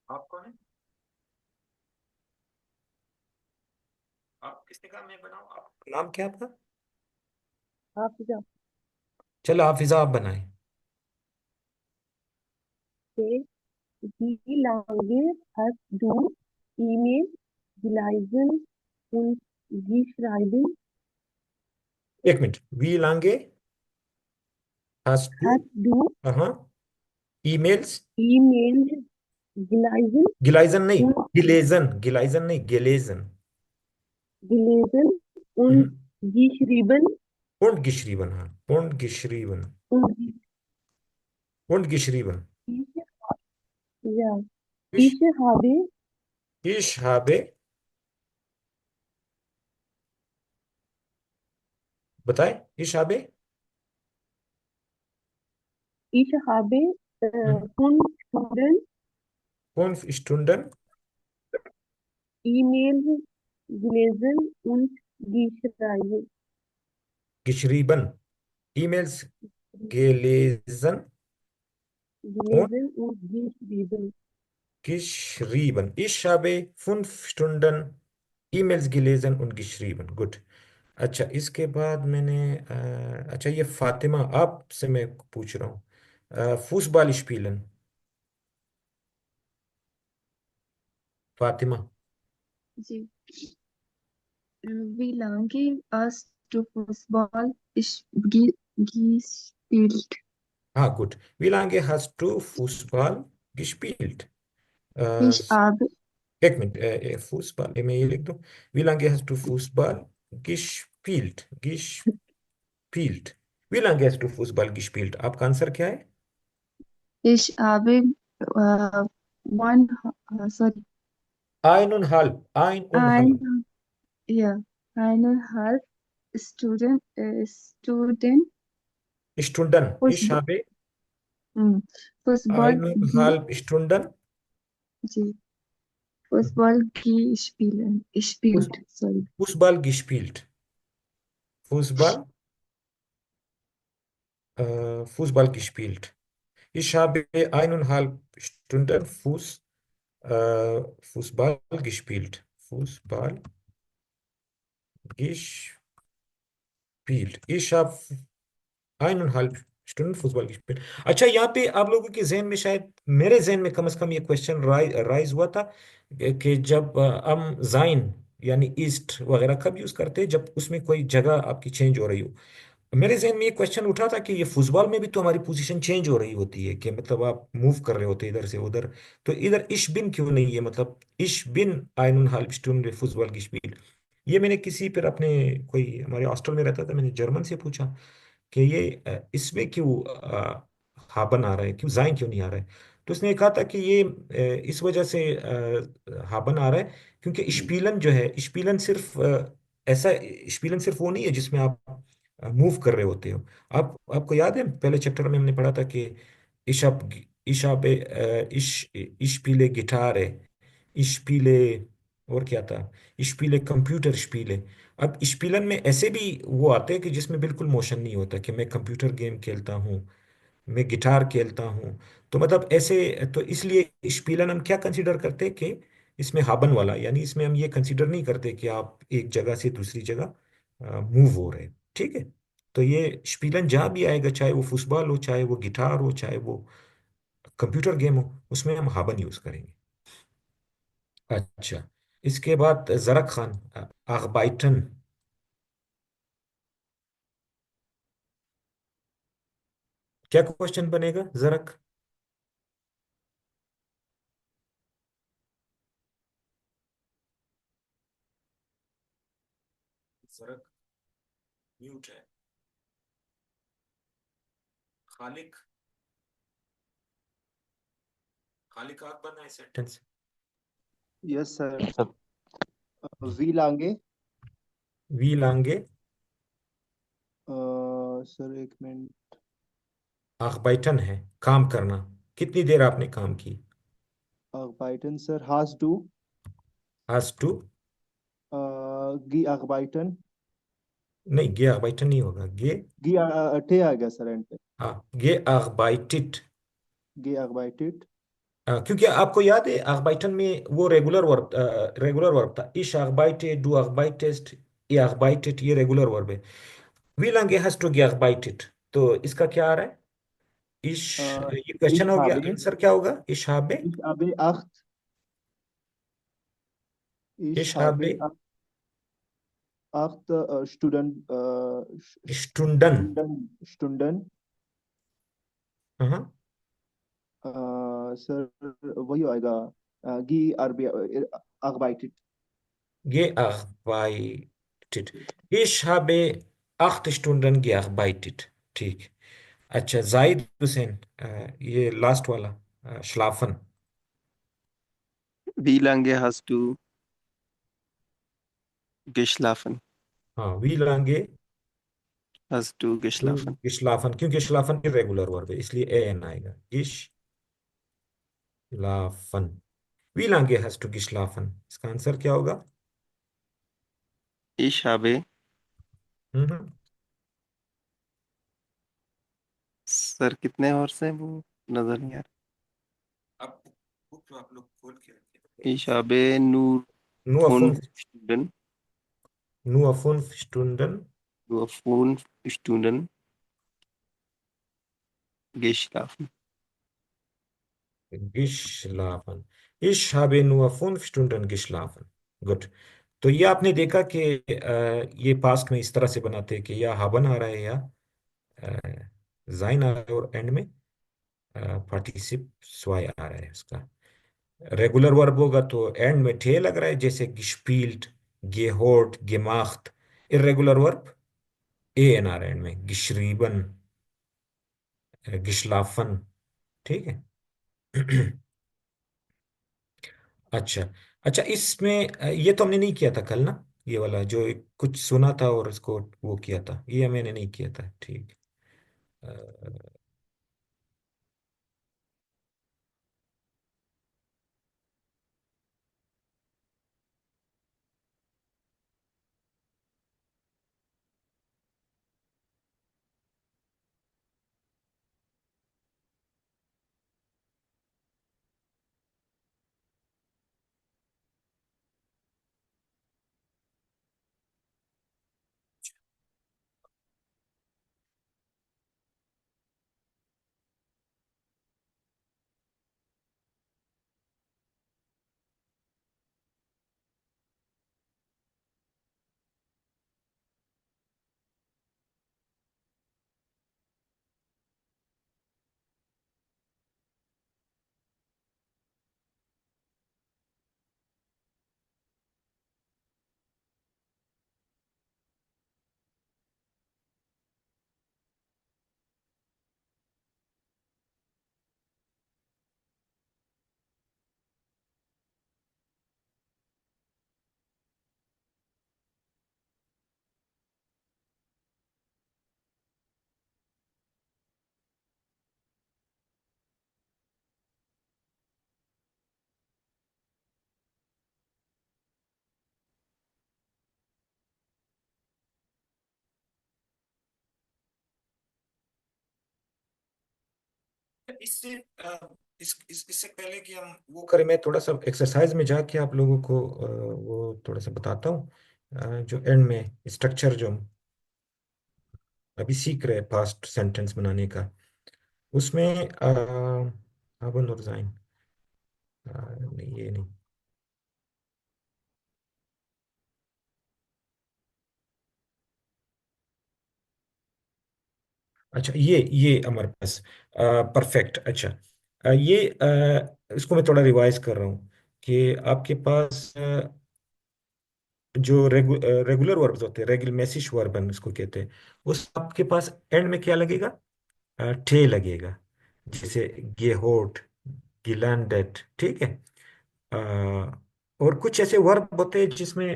S2: आप कौन है? आप किसने कहा मैं बनाऊं? आप नाम क्या आपका?
S10: हाफिजा
S2: चलो हाफिजा आप बनाए।
S10: से wie lange hast du E-Mail gelesen und geschrieben?
S2: एक मिनट वी लांगे hast du
S10: Hast du
S2: हाँ ईमेल्स
S10: E-Mail gelesen
S2: गिलाइजन नहीं
S10: und
S2: गिलाइजन नहीं गेलेजन
S10: gelesen und geschrieben?
S2: und geschrieben हाँ und geschrieben
S10: Und
S2: und geschrieben
S10: ich, ja,
S2: ich
S10: habe
S2: ich habe बताए ich habe
S10: ich habe 5 Stunden
S2: 5 Stunden
S10: E-Mail gelesen und geschrieben.
S2: geschrieben E-Mails gelesen Und
S10: gelesen und geschrieben.
S2: geschrieben. Ich habe 5 Stunden emails gelesen und geschrieben. Good. अच्छा, इसके बाद मैंने अच्छा, ये फातिमा आपसे मैं पूछ रहा हूँ। फुटबॉल स्पीलन, फातिमा।
S11: जी। Wie lange hast du Fußball gespielt?
S2: हाँ, good. wie lange hast du Fußball gespielt?
S11: Ich habe,
S2: एक मिनट, फुटबॉल मैं ये लिख दूँ। wie lange hast du Fußball gespielt? gespielt। wie lange hast du Fußball gespielt? आपका answer क्या है?
S11: ich habe one, sorry,
S2: eineinhalb
S11: ein, ja, eineinhalb Student
S2: Stunden। ich
S11: Fußball,
S2: habe
S11: Fußball,
S2: 1,5 Stunden
S11: जी, Fußball gespielt, sorry.
S2: Fußball gespielt। Fußball, Fußball gespielt। Ich habe 1,5 Stunden Fußball gespielt। Fußball gespielt। Ich habe 1,5 Stunden football gespielt। अच्छा, यहाँ पे आप लोगों के जहन में, शायद मेरे जहन में कम से कम ये क्वेश्चन राइज हुआ था कि जब हम जाइन यानी ईस्ट वगैरह कब यूज करते हैं, जब उसमें कोई जगह आपकी चेंज हो रही हो। मेरे जहन में ये क्वेश्चन उठा था कि ये फुटबॉल में भी तो हमारी पोजीशन चेंज हो रही होती है, कि मतलब आप मूव कर रहे होते हैं इधर से उधर। तो इधर इश बिन क्यों नहीं है, मतलब इश बिन आइन हाल्ब स्टून फुटबॉल की स्पीड। ये मैंने किसी पर अपने, कोई हमारे हॉस्टल में रहता था, मैंने जर्मन से पूछा कि ये इसमें क्यों हाबन आ रहा है, क्यों जाइन क्यों नहीं आ रहा है। तो उसने कहा था कि ये इस वजह से हाबन आ रहा है क्योंकि इश्पीलन जो है, इश्पीलन सिर्फ ऐसा इश्पीलन सिर्फ वो नहीं है जिसमें आप मूव कर रहे होते हो। आपको याद है पहले चैप्टर में हमने पढ़ा था कि इशाब इशाबे इश्पीले गिटार है, इश्पीले, और क्या था, इश्पीले कंप्यूटर इश्पीले। अब इश्पीलन में ऐसे भी वो आते हैं कि जिसमें बिल्कुल मोशन नहीं होता, कि मैं कंप्यूटर गेम खेलता हूँ, मैं गिटार खेलता हूँ। तो मतलब ऐसे, तो इसलिए इश्पीलन हम क्या कंसीडर करते हैं कि इसमें हाबन वाला, यानी इसमें हम ये कंसीडर नहीं करते कि आप एक जगह से दूसरी जगह मूव हो रहे हैं। ठीक है। तो ये स्पीलन जहाँ भी आएगा, चाहे वो फुटबॉल हो, चाहे वो गिटार हो, चाहे वो कंप्यूटर गेम हो, उसमें हम हाबन यूज करेंगे। अच्छा, इसके बाद जरक खान, आगबाइटन। क्या क्वेश्चन बनेगा जरक? जरक म्यूट है। खालिक, खालिक आप बनाए सेंटेंस।
S6: Yes sir. वी लांगे।
S2: वी लांगे,
S6: सर एक मिनट।
S2: आगबाइटन है काम करना। कितनी देर आपने काम की?
S6: बाइटन सर हाज टू।
S2: आज टू,
S6: गी बाइटन।
S2: नहीं, गे आगबाइटन नहीं होगा, गे,
S6: गी टे आ गया सर एंड पे।
S2: हाँ, गे आगबाइटिट।
S6: गी बाइटेड।
S2: क्योंकि आपको याद है आगबाइटन में वो रेगुलर वर्ब था। इश आगबाइटे, डू आगबाइटेस्ट, ये आगबाइटेट, ये रेगुलर वर्ब है। वी लांगे हैज टू गेआरबाइटेट। तो इसका क्या आ रहा है? इश, ये क्वेश्चन
S6: इश
S2: हो गया,
S6: habe।
S2: आंसर क्या होगा? इश हाबे,
S6: Ich habe acht, ich
S2: इश हाबे
S6: habe acht
S2: स्टुंडन।
S6: Stunden,
S2: हाँ,
S6: सर वही आएगा। gearbeitet।
S2: gearbeitet। Ich habe 8 Stunden gearbeitet। ठीक। अच्छा, जाहिद हुसैन, ये लास्ट वाला, शलाफन।
S7: Wie lange hast du geschlafen?
S2: हाँ, वी लांगे
S7: Hast du geschlafen?
S2: गिशलाफन, क्योंकि शलाफन इरेगुलर वर्ब है इसलिए ए एन आएगा, गिशलाफन। वी लांगे हैज टू गिशलाफन, इसका आंसर क्या होगा?
S7: Ich habe,
S2: हम्म।
S7: सर कितने और से वो नजर नहीं आ
S2: अब बुक तो आप लोग खोल के रखिए।
S7: रहा। Ich habe nur
S2: Nur
S7: 5 Stunden,
S2: nur 5 Stunden
S7: nur 5 Stunden geschlafen.
S2: geschlafen. Ich habe nur 5 Stunden geschlafen. Good. तो ये आपने देखा कि ये पास्ट में इस तरह से बनाते हैं कि या हाबन आ रहा है या जाइन आ रहा है और एंड में पार्टिसिप स्वाय आ रहा है उसका। रेगुलर वर्ब होगा तो एंड में थे लग रहा है, जैसे gespielt, gehört, gemacht। Irregular verb A N आ रहा है एंड में, geschrieben, geschlafen। ठीक है। अच्छा। अच्छा, इसमें ये तो हमने नहीं किया था कल ना, ये वाला जो कुछ सुना था और इसको वो किया था, ये मैंने नहीं किया था। ठीक। अ, इससे इससे पहले कि हम वो करें, मैं थोड़ा सा एक्सरसाइज में जाके आप लोगों को वो थोड़ा सा बताता हूँ। जो एंड में स्ट्रक्चर जो हम अभी सीख रहे हैं पास्ट सेंटेंस बनाने का, उसमें हाबन और जाइन, नहीं ये नहीं। अच्छा, ये हमारे पास परफेक्ट। अच्छा, इसको मैं थोड़ा रिवाइज कर रहा हूँ कि आपके पास जो रेगुलर वर्ब्स होते हैं, रेगुलर मैसिश वर्ब इसको कहते हैं, उस आपके पास एंड में क्या लगेगा? ठे लगेगा। जैसे गेहोट, गिलैंडेट। ठीक है। और कुछ ऐसे वर्ब होते हैं जिसमें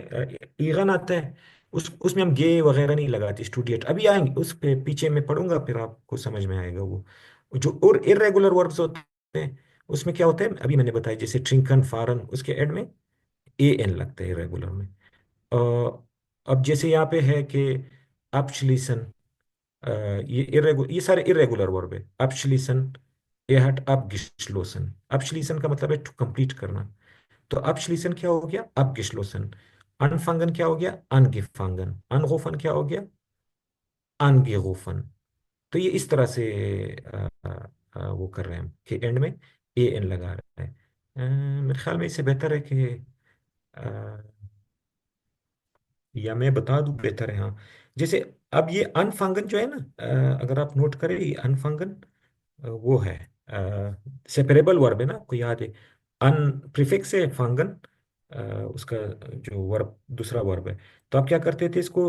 S2: ईगन आता है, उसमें हम गे वगैरह नहीं लगाते, स्टूडिएट। अभी आएंगे उस पे, पीछे में पढ़ूंगा फिर आपको समझ में आएगा वो। जो और इरेगुलर वर्ब्स होते हैं उसमें क्या होता है, अभी मैंने बताया, जैसे ट्रिंकन, फारन, उसके एंड में ए एन लगता है इरेगुलर में। अ, अब जैसे यहाँ पे है कि abschließen, ये सारे इरेगुलर वर्ब है। abschließen, er hat abgeschlossen। abschließen का मतलब है टू कंप्लीट करना। तो abschließen क्या हो गया? abgeschlossen। anfangen क्या हो गया? angefangen। anrufen क्या हो गया? angerufen। तो ये इस तरह से वो कर रहे हैं हम कि एंड में ए एन लगा रहे हैं। मेरे ख्याल में इससे बेहतर है कि या मैं बता दूं, बेहतर है हाँ। जैसे अब ये अनफंगन जो है ना, अगर आप नोट करें, ये अनफंगन वो है सेपरेबल वर्ब है ना, आपको याद है। अन प्रीफिक्स है, फंगन उसका जो वर्ब, दूसरा वर्ब है। तो आप क्या करते थे इसको,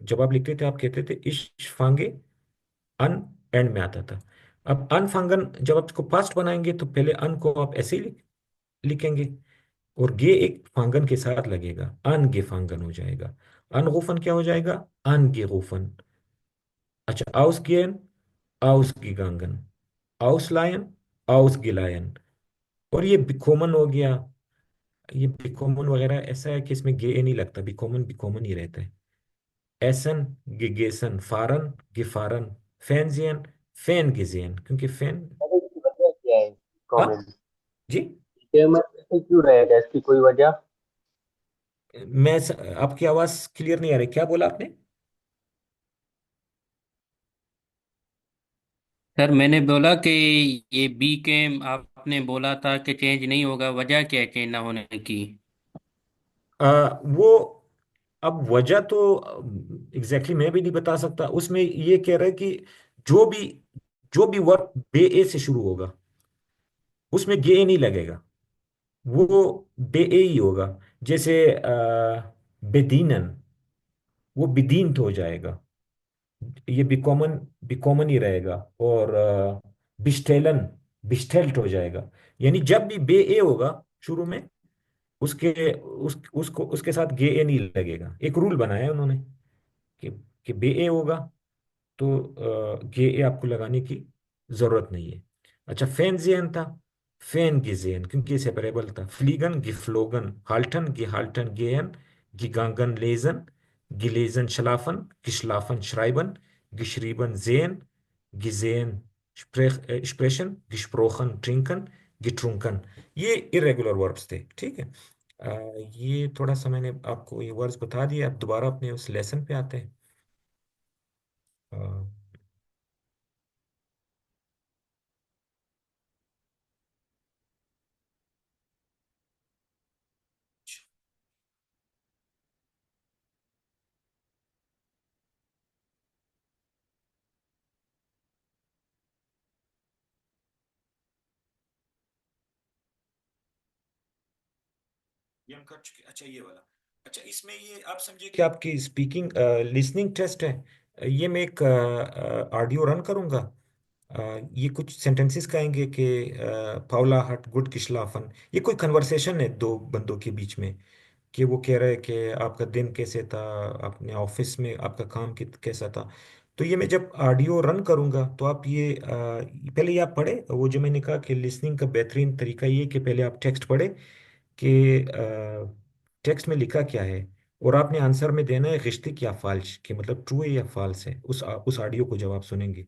S2: जब आप लिखते थे आप कहते थे इश फांगे, अन एंड में आता था। अब अनफंगन जब आप इसको पास्ट बनाएंगे तो पहले अन को आप ऐसे ही लिखेंगे, और गे एक फांगन के साथ लगेगा, अनगे फांगन हो जाएगा। अनगुफन क्या हो जाएगा? अनगे गुफन। अच्छा, ausgehen, ausgegangen, ausleihen, ausgeleihen। और ये बिकोमन हो गया। ये बिकोमन वगैरह ऐसा है कि इसमें गे नहीं लगता, बिकोमन बिकोमन ही रहता है। एसन, gegessen, fahren, gefahren, fernsehen, fan gesehen, क्योंकि फैन
S1: अरे इसकी वजह क्या है
S2: हाँ
S1: कमेंट
S2: जी
S1: ये में ऐसे क्यों रहेगा इसकी कोई वजह
S2: आपकी आवाज क्लियर नहीं आ रही, क्या बोला आपने?
S12: सर मैंने बोला कि ये बी के आपने बोला था कि चेंज नहीं होगा, वजह क्या है चेंज ना होने की?
S2: वो अब वजह तो एग्जैक्टली मैं भी नहीं बता सकता। उसमें ये कह रहा है कि जो भी जो भी वर्क बे ए से शुरू होगा उसमें गे ए नहीं लगेगा, वो बे ए ही होगा। जैसे बेदीनन, वो बिदीन्त हो जाएगा, ये बिकॉमन ही रहेगा। और बिस्टेलन, बिस्टेल्ट हो जाएगा। यानी जब भी बे ए होगा शुरू में, उसके साथ गे ए नहीं लगेगा। एक रूल बनाया है उन्होंने कि बे ए होगा तो गे ए आपको लगाने की जरूरत नहीं है। अच्छा, फैन जेन था, फैन gesehen, क्योंकि ये सेपरेबल था। फ्लीगन geflogen, halten gehalten, gehen gegangen, lesen gelesen, schlafen geschlafen, schreiben geschrieben, sehen gesehen, sprechen gesprochen, trinken getrunken। ये इरेगुलर वर्ब्स थे, ठीक है। ये थोड़ा सा मैंने आपको ये वर्ड्स बता दिए। अब दोबारा अपने उस लेसन पे आते हैं। अ, ये हम कर चुके। अच्छा, ये वाला। अच्छा, इसमें ये आप समझिए कि आपकी स्पीकिंग लिसनिंग टेस्ट है। ये मैं एक ऑडियो रन करूंगा। ये कुछ सेंटेंसेस कहेंगे कि पाउला हट गुड किशलाफन। ये कोई कन्वर्सेशन है दो बंदों के बीच में, कि वो कह रहे हैं कि आपका दिन कैसे था, अपने ऑफिस में आपका काम कैसा था। तो ये मैं जब ऑडियो रन करूंगा तो आप ये पहले ये आप पढ़े। वो जो मैंने कहा कि लिसनिंग का बेहतरीन तरीका ये है कि पहले आप टेक्स्ट पढ़े कि टेक्स्ट में लिखा क्या है, और आपने आंसर में देना है रिश्तिक या फाल्श, कि मतलब ट्रू है या फाल्स है उस ऑडियो को जब आप सुनेंगे।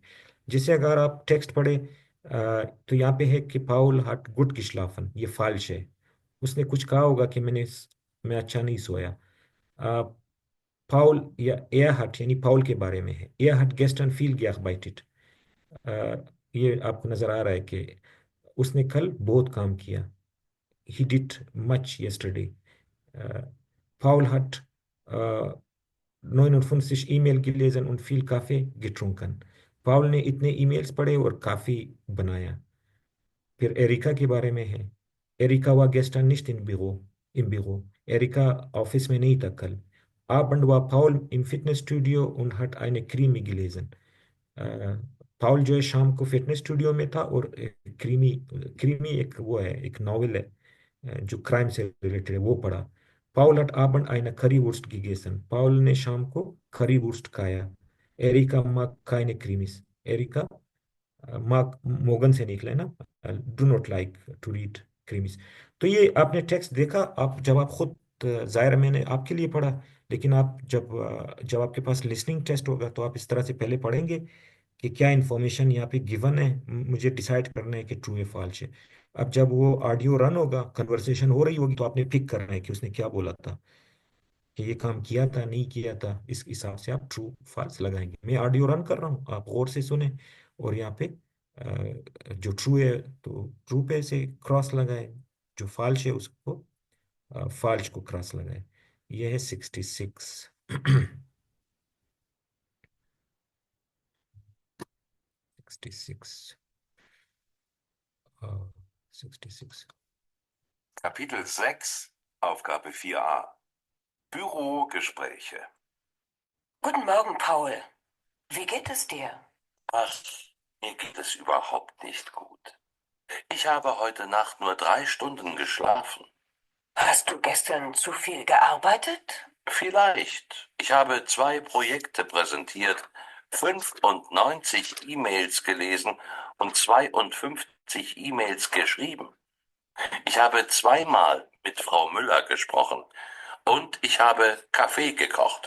S2: जैसे अगर आप टेक्स्ट पढ़े तो यहाँ पे है कि पाउल हट गुड किशलाफन, ये फाल्श है। उसने कुछ कहा होगा कि मैं अच्छा नहीं सोया। अ, पाउल या एयर हट, यानी पाउल के बारे में है, एयर हट गेस्टन फील gearbeitet। ये आपको नजर आ रहा है कि उसने कल बहुत काम किया, he did much yesterday। Paul hat äh, 59 E-Mail gelesen und viel Kaffee getrunken। पाउल ने इतने ईमेल्स पढ़े और काफी बनाया। फिर एरिका के बारे में है, Erika war gestern nicht im Büro। Erika office में नहीं था कल। Abend war Paul im Fitnessstudio und hat eine Krimi gelesen। अ, पाउल जो है शाम को फिटनेस स्टूडियो में था और क्रीमी, क्रीमी एक वो है, एक नॉवेल है जो क्राइम से रिलेटेड है, वो पढ़ा। पाउल hat Abend eine Currywurst gegessen। पाउल ने शाम को currywurst खाया। Erika mag keine Krimis। Erika मार्क मोगन से निकला है ना, do not like to read क्रीमीज। तो ये आपने टेक्स्ट देखा। आप जब आप खुद जाहिर है मैंने आपके लिए पढ़ा, लेकिन आप जब आपके पास लिसनिंग टेस्ट होगा तो आप इस तरह से पहले पढ़ेंगे कि क्या इन्फॉर्मेशन यहाँ पे गिवन है, मुझे डिसाइड करना है कि ट्रू है फॉल्स है। अब जब वो ऑडियो रन होगा, कन्वर्सेशन हो रही होगी, तो आपने पिक करना है कि उसने क्या बोला था, कि ये काम किया था नहीं किया था। इस हिसाब से आप ट्रू फॉल्स लगाएंगे। मैं ऑडियो रन कर रहा हूँ, आप गौर से सुने, और यहाँ पे जो ट्रू है तो ट्रू पे से क्रॉस लगाए, जो फॉल्स है उसको फॉल्स को क्रॉस लगाए। ये है 66। 66 66।
S13: Kapitel 6, Aufgabe 4a. Bürogespräche.
S14: Guten Morgen, Paul. Wie geht es dir?
S13: Ach, mir geht es überhaupt nicht gut. Ich habe heute Nacht nur 3 Stunden geschlafen.
S14: Hast du gestern zu viel gearbeitet?
S13: Vielleicht. Ich habe 2 Projekte präsentiert, 95 E-Mails gelesen und 52 E-Mails geschrieben. Ich habe 2-mal mit Frau Müller gesprochen und ich habe Kaffee gekocht.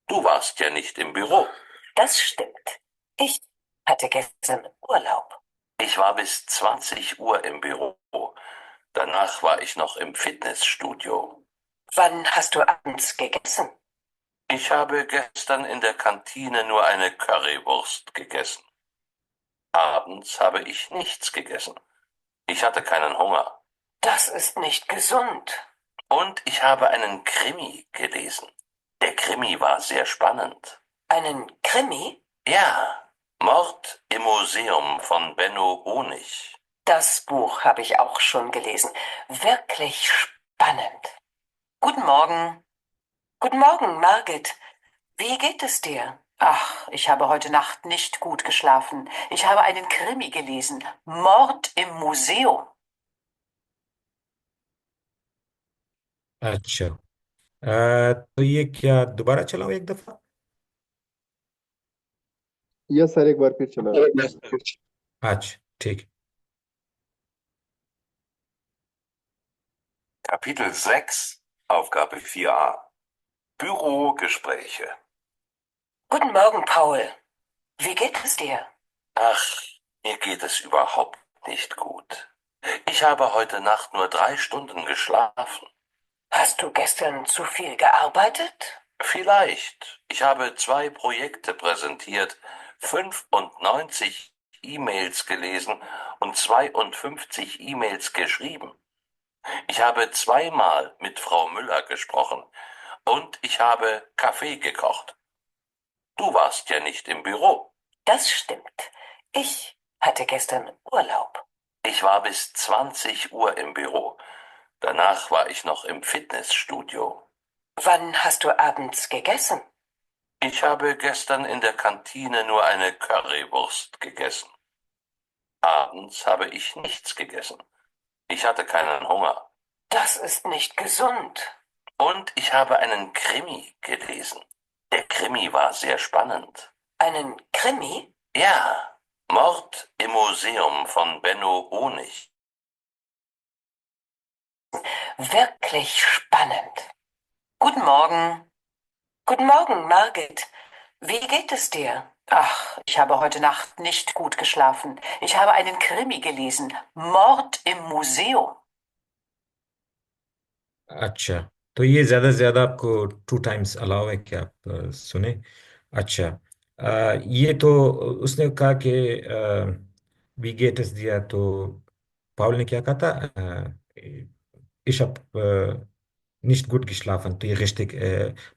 S13: Du warst ja nicht im Büro.
S14: Das stimmt. Ich hatte gestern Urlaub.
S13: Ich war bis 20 Uhr im Büro. Danach war ich noch im Fitnessstudio.
S14: Wann hast du abends gegessen?
S13: Ich habe gestern in der Kantine nur eine Currywurst gegessen. Abends habe ich nichts gegessen. Ich hatte keinen Hunger.
S14: Das ist nicht gesund.
S13: Und ich habe einen Krimi gelesen. Der Krimi war sehr spannend.
S14: Einen Krimi?
S13: Ja, Mord im Museum von Benno Honig.
S14: Das Buch habe ich auch schon gelesen. Wirklich spannend. Guten Morgen. Guten Morgen, Margit. Wie geht es dir? Ach, ich habe heute Nacht nicht gut geschlafen. Ich habe einen Krimi gelesen. Mord im Museum.
S2: अच्छा। तो ये क्या दोबारा चलाऊं एक दफा?
S6: Yes sir, एक बार फिर चला
S2: अच्छा, ठीक है।
S13: Kapitel 6, Aufgabe 4a. Bürogespräche.
S14: Guten Morgen, Paul. Wie geht es dir?
S13: Ach, mir geht es überhaupt nicht gut. Ich habe heute Nacht nur 3 Stunden geschlafen.
S14: Hast du gestern zu viel gearbeitet?
S13: Vielleicht. Ich habe 2 Projekte präsentiert, 95 E-Mails gelesen und 52 E-Mails geschrieben. Ich habe 2-mal mit Frau Müller gesprochen und ich habe Kaffee gekocht. Du warst ja nicht im Büro.
S14: Das stimmt. Ich hatte gestern Urlaub.
S13: Ich war bis 20 Uhr im Büro. Danach war ich noch im Fitnessstudio.
S14: Wann hast du abends gegessen?
S13: Ich habe gestern in der Kantine nur eine Currywurst gegessen. Abends habe ich nichts gegessen. Ich hatte keinen Hunger.
S14: Das ist nicht gesund.
S13: Und ich habe einen Krimi gelesen. Der Krimi war sehr spannend.
S14: Einen Krimi?
S13: Ja, Mord im Museum von Benno Honig.
S14: Wirklich spannend. Guten Morgen. Guten Morgen, Margit. Wie geht es dir? Ach, ich habe heute Nacht nicht gut geschlafen. Ich habe einen Krimi gelesen. Mord im Museum.
S2: अच्छा, तो ये ज्यादा से ज्यादा आपको 2 times allow है कि आप सुने। अच्छा, ये तो उसने कहा कि वीगेटस दिया, तो पाउल ने क्या कहा था? ich hab nicht gut geschlafen, तो ये richtig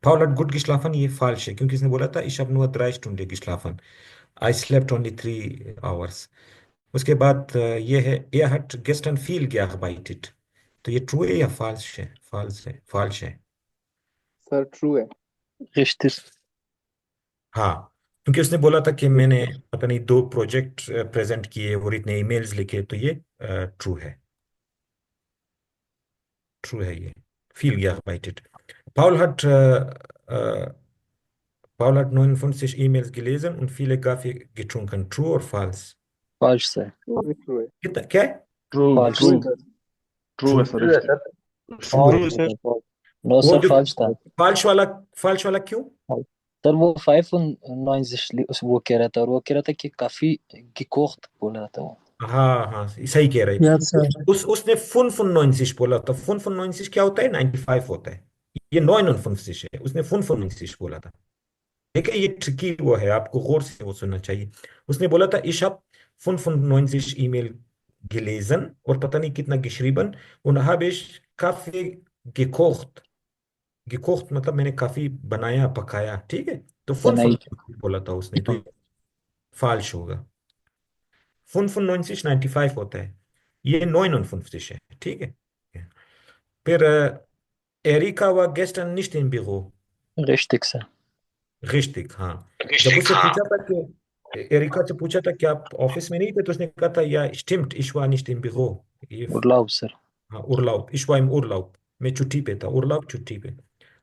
S2: Paul hat gut geschlafen, ये falsch है, क्योंकि इसने बोला था ich habe nur 3 Stunden geschlafen, I slept only 3 hours। उसके बाद ये है er hat gestern viel gearbeitet, तो ये ट्रू है या फॉल्स है? फॉल्स है।
S6: सर ट्रू है।
S7: Richtig.
S2: हाँ, क्योंकि उसने बोला था कि मैंने पता नहीं 2 प्रोजेक्ट प्रेजेंट किए और इतने ईमेल्स लिखे, तो ये ट्रू है। ट्रू है ये। viel gearbeitet। Paul hat Paul hat 59 E-Mails gelesen und viele Kaffee getrunken। True or false?
S7: Falsch sei.
S6: True है।
S2: कितना क्या है?
S4: True
S7: Falsch.
S6: ट्रू है
S4: ट्रू
S6: सर।
S4: ट्रू है सर
S1: ट्रू है सर।
S2: ट्रू है।
S7: Falsch sir, falsch. No
S2: वो
S7: sir,
S2: जो
S7: falsch था।
S2: falsch वाला क्यों?
S7: सर वो 95 वो कह रहा था, और वो कह रहा था कि काफी gekocht बोल रहा था वो।
S2: हाँ हाँ, सही कह रहे।
S4: यस सर
S2: उसने 95 बोला था। 95 क्या होता है? 95 होता है। ये 59 है, उसने 95 बोला था। देखिए, ये ट्रिकी वो है, आपको गौर से वो सुनना चाहिए। उसने बोला था ich habe 95 E-Mail gelesen और पता नहीं कितना geschrieben und habe ich Kaffee gekocht। gekocht मतलब मैंने काफी बनाया, पकाया, ठीक है। तो
S7: बनाई।
S2: 95 बोला था उसने, तो फाल्श होगा। 95 95 होता है, ये 59 है, ठीक है। फिर Erika war gestern nicht im Büro।
S7: Richtig sir।
S2: richtig, हाँ। जब उससे पूछा था कि एरिका से पूछा था कि आप ऑफिस में नहीं थे, तो उसने कहा था या stimmt, ich war nicht im Büro। ये
S7: Urlaub sir।
S2: हाँ, Urlaub, ich war im Urlaub, मैं छुट्टी पे था। Urlaub छुट्टी पे।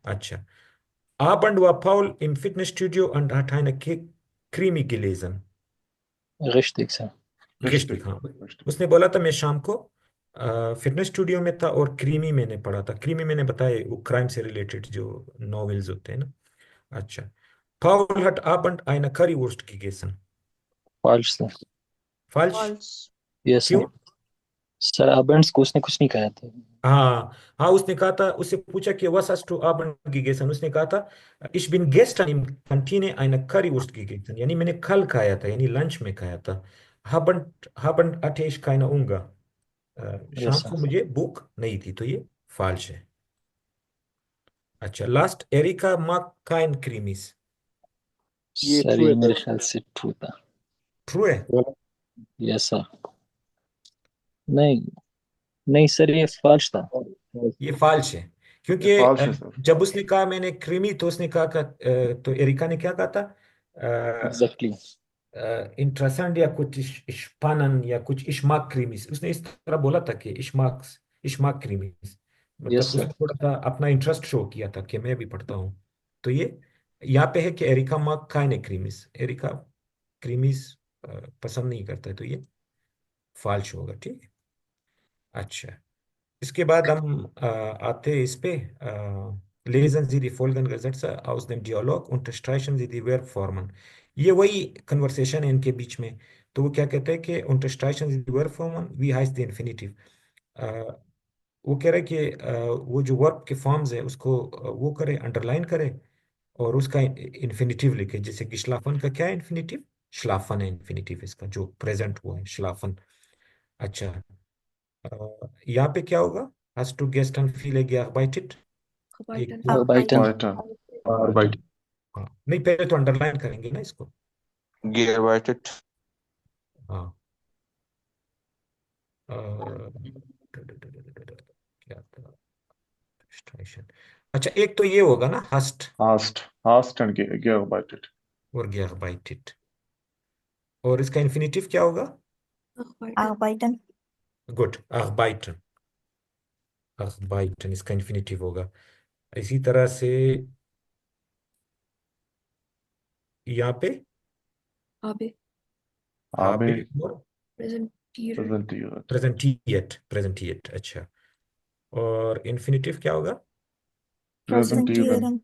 S2: अच्छा, Abend war Paul im Fitnessstudio und hat eine Krimi gelesen।
S7: Richtig sir।
S2: richtig, हाँ। उसने बोला था मैं शाम को फिटनेस स्टूडियो में था और क्रीमी मैंने पढ़ा था। क्रीमी मैंने बताया वो क्राइम से रिलेटेड जो नॉवेल्स होते हैं ना। अच्छा, Paul hat Abend eine Currywurst gegessen।
S7: False sir.
S2: फाल्श
S10: फॉल्स।
S7: यस
S2: क्यों?
S7: सर। सर अबेंड्स को उसने कुछ नहीं कहा था।
S2: हाँ हाँ, उसने कहा था, उससे पूछा कि was hast du Abend gegessen, उसने कहा था ich bin gestern im Kantine eine Currywurst gegessen, यानी मैंने कल खाया था, यानी लंच में खाया था। haben hatte ich keine Hunger, शाम
S7: यस
S2: को
S7: सर।
S2: मुझे भूख नहीं थी, तो ये फाल्श है। अच्छा, last, Erika mag kein Krimis,
S6: ये
S7: सर
S6: ट्रू
S7: ये
S6: है
S7: मेरे
S6: सर।
S7: ख्याल से ट्रू था।
S2: ट्रू है?
S7: Yes sir. नहीं नहीं सर ये फॉल्स था।
S2: ये फाल्श है, क्योंकि
S15: फॉल्स है सर।
S2: जब उसने कहा मैंने क्रीमी, तो उसने कहा तो एरिका ने क्या कहा था?
S7: एग्जैक्टली।
S2: इंटरेसेंट या कुछ इश्पानन या कुछ इश्माक क्रीमिस, उसने इस तरह बोला था कि इश्माक क्रीमिस,
S7: यस
S2: मतलब
S7: सर।
S2: उसने थोड़ा सा अपना इंटरेस्ट शो किया था कि मैं भी पढ़ता हूँ। तो ये यहाँ पे है कि एरिका मार्क काइने क्रीमिस, एरिका क्रीमिस पसंद नहीं करता है, तो ये फाल्श होगा, ठीक है। अच्छा, इसके बाद हम आते हैं इस पे, lesen Sie die folgenden Sätze aus dem Dialog, unterstreichen Sie die Verbformen। ये वही कन्वर्सेशन है इनके बीच में। तो वो क्या कहते हैं कि unterstreichen Sie die Verbformen, wie heißt die Infinitiv। वो कह रहे हैं कि वो जो वर्ब के फॉर्म्स है उसको वो करे, अंडरलाइन करे, और उसका इन्फिनिटिव लिखे। जैसे कि श्लाफन का क्या है इन्फिनिटिव? श्लाफन है इन्फिनिटिव इसका, जो प्रेजेंट हुआ है श्लाफन। अच्छा, यहाँ पे क्या होगा? Hast du gestern viele gearbeitet? एक
S7: बाइटन।
S15: Arbeiten.
S2: हाँ, नहीं, पहले तो अंडरलाइन करेंगे ना इसको।
S15: Gearbeitet.
S2: हाँ, क्या था? Illustration। अच्छा, एक तो ये होगा ना, hast
S15: Hast und gearbeitet.
S2: और gearbeitet, और इसका इन्फिनिटिव क्या होगा?
S9: Arbeiten।
S2: Good, arbeiten। arbeiten इसका इन्फिनिटिव होगा। इसी तरह से यहाँ पे
S9: Habe।
S2: habe
S15: Habe
S2: और
S9: Präsentieren।
S15: präsentiert.
S2: प्रेजेंटिएट। अच्छा, और इन्फिनिटिव क्या होगा?
S15: Präsentieren.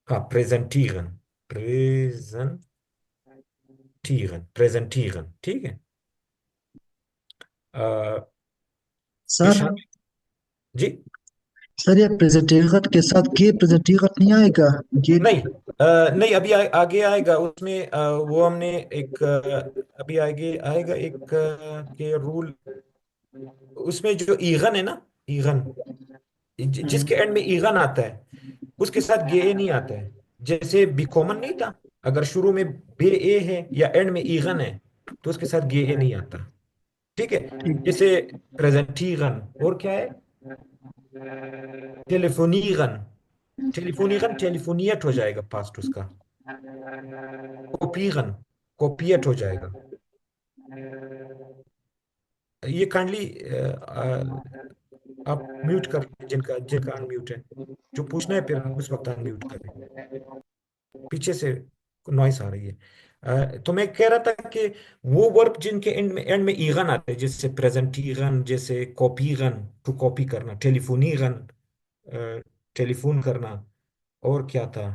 S2: हाँ, प्रेजेंटिeren, प्रेजेंटिeren, ठीक है।
S4: सर
S2: इशान जी।
S4: सर ये प्रेजेंटेशन के साथ के प्रेजेंटेशन नहीं आएगा ये?
S2: नहीं, नहीं, अभी आगे आएगा उसमें, वो हमने एक अभी आगे आएगा एक के रूल, उसमें जो ईगन है ना, ईगन, जिसके एंड में ईगन आता है उसके साथ गे ए नहीं आता है। जैसे बी कॉमन नहीं था, अगर शुरू में बे ए है या एंड में ईगन है तो उसके साथ गे ए नहीं आता, ठीक है। जैसे प्रेजेंटीगन, और क्या है? टेलीफोनीगन, टेलीफोनियट हो जाएगा पास्ट उसका। कॉपीगन, कॉपियट हो जाएगा। ये काइंडली आप म्यूट कर लीजिए जिनका जिनका अनम्यूट है, जो पूछना है फिर उस वक्त अनम्यूट करें, पीछे से नॉइस आ रही है। तो मैं कह रहा था कि वो वर्ब जिनके एंड में ईगन आते हैं, जैसे प्रेजेंटीगन, जैसे कॉपीगन, टू कॉपी करना, टेलीफोनीगन, टेलीफोन करना, और क्या था?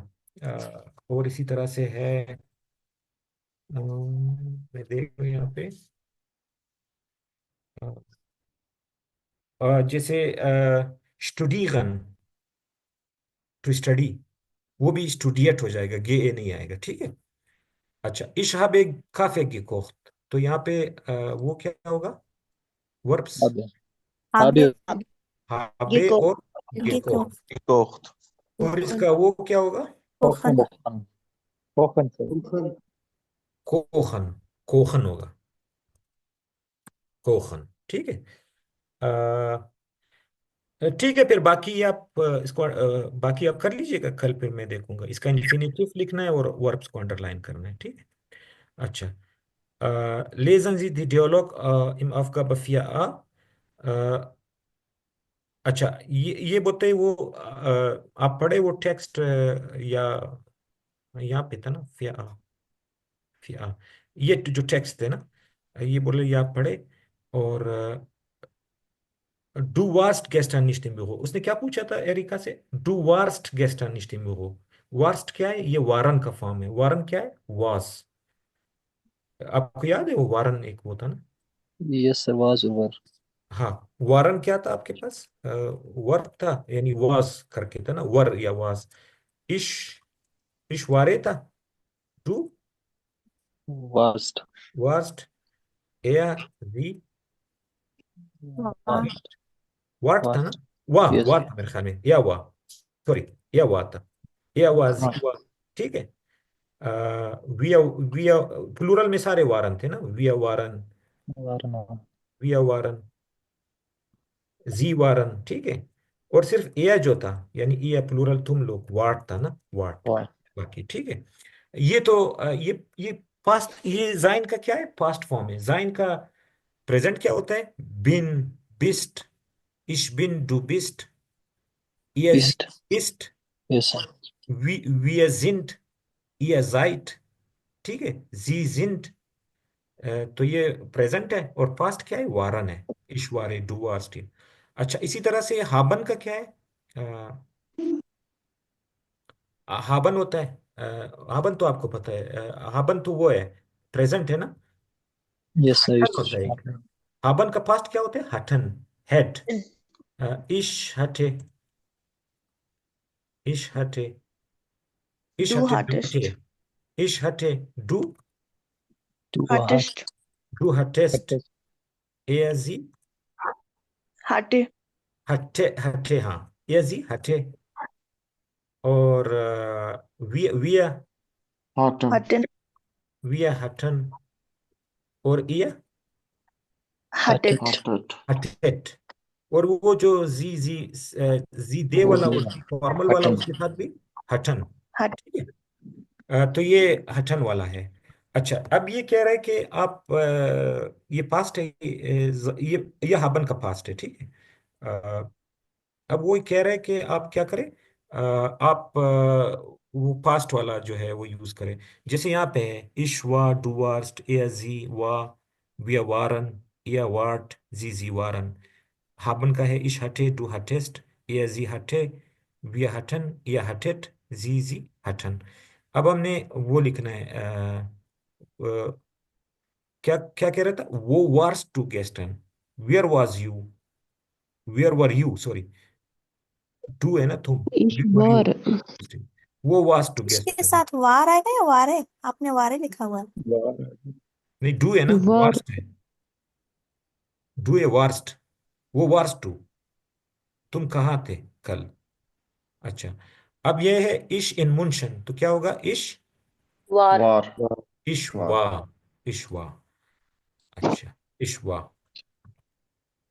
S2: और इसी तरह से है, मैं देख रहा हूँ यहाँ पे, जैसे स्टूडीगन, टू स्टडी, वो भी स्टूडियट हो जाएगा, गे ए नहीं आएगा, ठीक है। अच्छा, ich habe Kaffee gekocht, तो यहाँ पे वो क्या होगा? Verbs
S7: habe
S9: Habe।
S7: habe
S2: habe
S9: Gekocht।
S2: और gekocht,
S15: Gekocht.
S2: और इसका वो क्या होगा?
S9: Kochen।
S7: कोखन। कोखन सर।
S2: कोखन, कोखन होगा, कोखन, ठीक है। ठीक है, फिर बाकी आप इसको बाकी आप कर लीजिएगा, कल फिर मैं देखूंगा। इसका इन्फिनिटिव लिखना है और वर्ब्स को अंडरलाइन करना है, ठीक है। अच्छा, lesen Sie die Dialog im Aufgabe 4a। अच्छा, ये बताइए, वो आप पढ़े वो टेक्स्ट, या यहाँ पे था ना, फिया, ये जो टेक्स्ट है ना, ये बोले ये आप पढ़े, और डू वार्स्ट gestern nicht im Büro, उसने क्या पूछा था एरिका से? डू वार्स्ट gestern nicht im Büro। वार्स्ट क्या है? ये वारन का फॉर्म है। वारन क्या है? वास। आपको याद है वो वारन एक वो था ना?
S7: Yes sir, was over.
S2: हाँ, वारन क्या था आपके पास? वर्ब था, यानी वास करके था ना, वर या वास। इश, इश वारे था, टू
S7: वास्ट।
S2: वास्ट, एया वी
S7: वास्ट।
S2: वाट था ना?
S7: वास्ट।
S2: वाह
S7: यस।
S2: वाह था मेरे ख्याल में, या वाह, सॉरी, या वाह था, या वाह जी
S7: हाँ।
S2: वाह। ठीक है। विया विया प्लूरल में सारे वारन थे ना, विया वारन,
S7: वारना।
S2: विया वारन, जी वारन। ठीक है। और सिर्फ एया जो था, यानी एया प्लूरल तुम लोग, वाट था ना, वाट।
S7: वाट।
S2: बाकी ठीक है। ये तो ये पास्ट, ये जाइन का क्या है? पास्ट फॉर्म है। जाइन का प्रेजेंट क्या होता है? बिन, बिस्ट, इश बिन डू बिस्ट, ihr
S7: बिस्ट।
S2: ist,
S7: yes sir.
S2: wir sind, ihr seid। ठीक है। sie sind, तो ये प्रेजेंट है, और पास्ट क्या है? वारन है, इशवारे डू वास्ट। अच्छा, इसी तरह से हाबन का क्या है? हाबन होता है, हाबन तो आपको पता है, हाबन तो वो है, प्रेजेंट है ना।
S7: यस सर,
S2: हटन
S7: इट्स।
S2: होता है एक। हाबन का पास्ट क्या होता है? हटन, हेड। इश हटे, इश हटे, इश
S11: Du
S2: हटे डू हटे,
S11: hattest.
S2: इश हटे डू,
S7: टू हार्ट।
S11: Hattest.
S2: du hattest, er sie,
S11: Hatte.
S2: hatte, हाँ, er sie hatte, और wir
S15: Hatten.
S11: Hatten.
S2: hatten, और ihr
S11: Hattet.
S15: Hattet.
S2: hattet। और वो जो जी दे
S15: वो
S2: वाला,
S15: भी
S2: वो फॉर्मल वाला,
S15: हटन।
S2: उसके साथ भी हटन।
S11: Hat.
S2: ठीक है। तो ये हटन वाला है। अच्छा, अब ये कह रहा है कि आप ये पास्ट है, ये हाबन का पास्ट है। ठीक है। अब वो कह रहा है कि आप क्या करें, आप वो पास्ट वाला जो है वो यूज करें। जैसे यहाँ पे है, इश वा डू वास्ट, ए जी वा, विया वारन, या वाट, जी वारन। हाबन का है, इश हटे डू हटेस्ट, ए जी हटे, विया हटन, या हटेट, जी हटन। अब हमने वो लिखना है, क्या क्या कह रहा था वो? वार्स टू गेस्टन, where was you, where were you, sorry, टू है ना तुम,
S11: Ich
S2: where were you,
S11: war.
S2: वो वाज टू
S9: इसके
S2: गेस्टन।
S9: साथ वार आएगा या वारे? आपने वारे लिखा हुआ है।
S2: नहीं, डू है ना,
S11: War.
S2: वार्स्ट है, डू है वार्स्ट, वो वार्स टू, तुम कहाँ थे कल। अच्छा, अब ये है इश इन मुंशन, तो क्या होगा? इश,
S11: War.
S15: War.
S2: इश
S15: War.
S2: वा, इश वा। अच्छा, इश वा,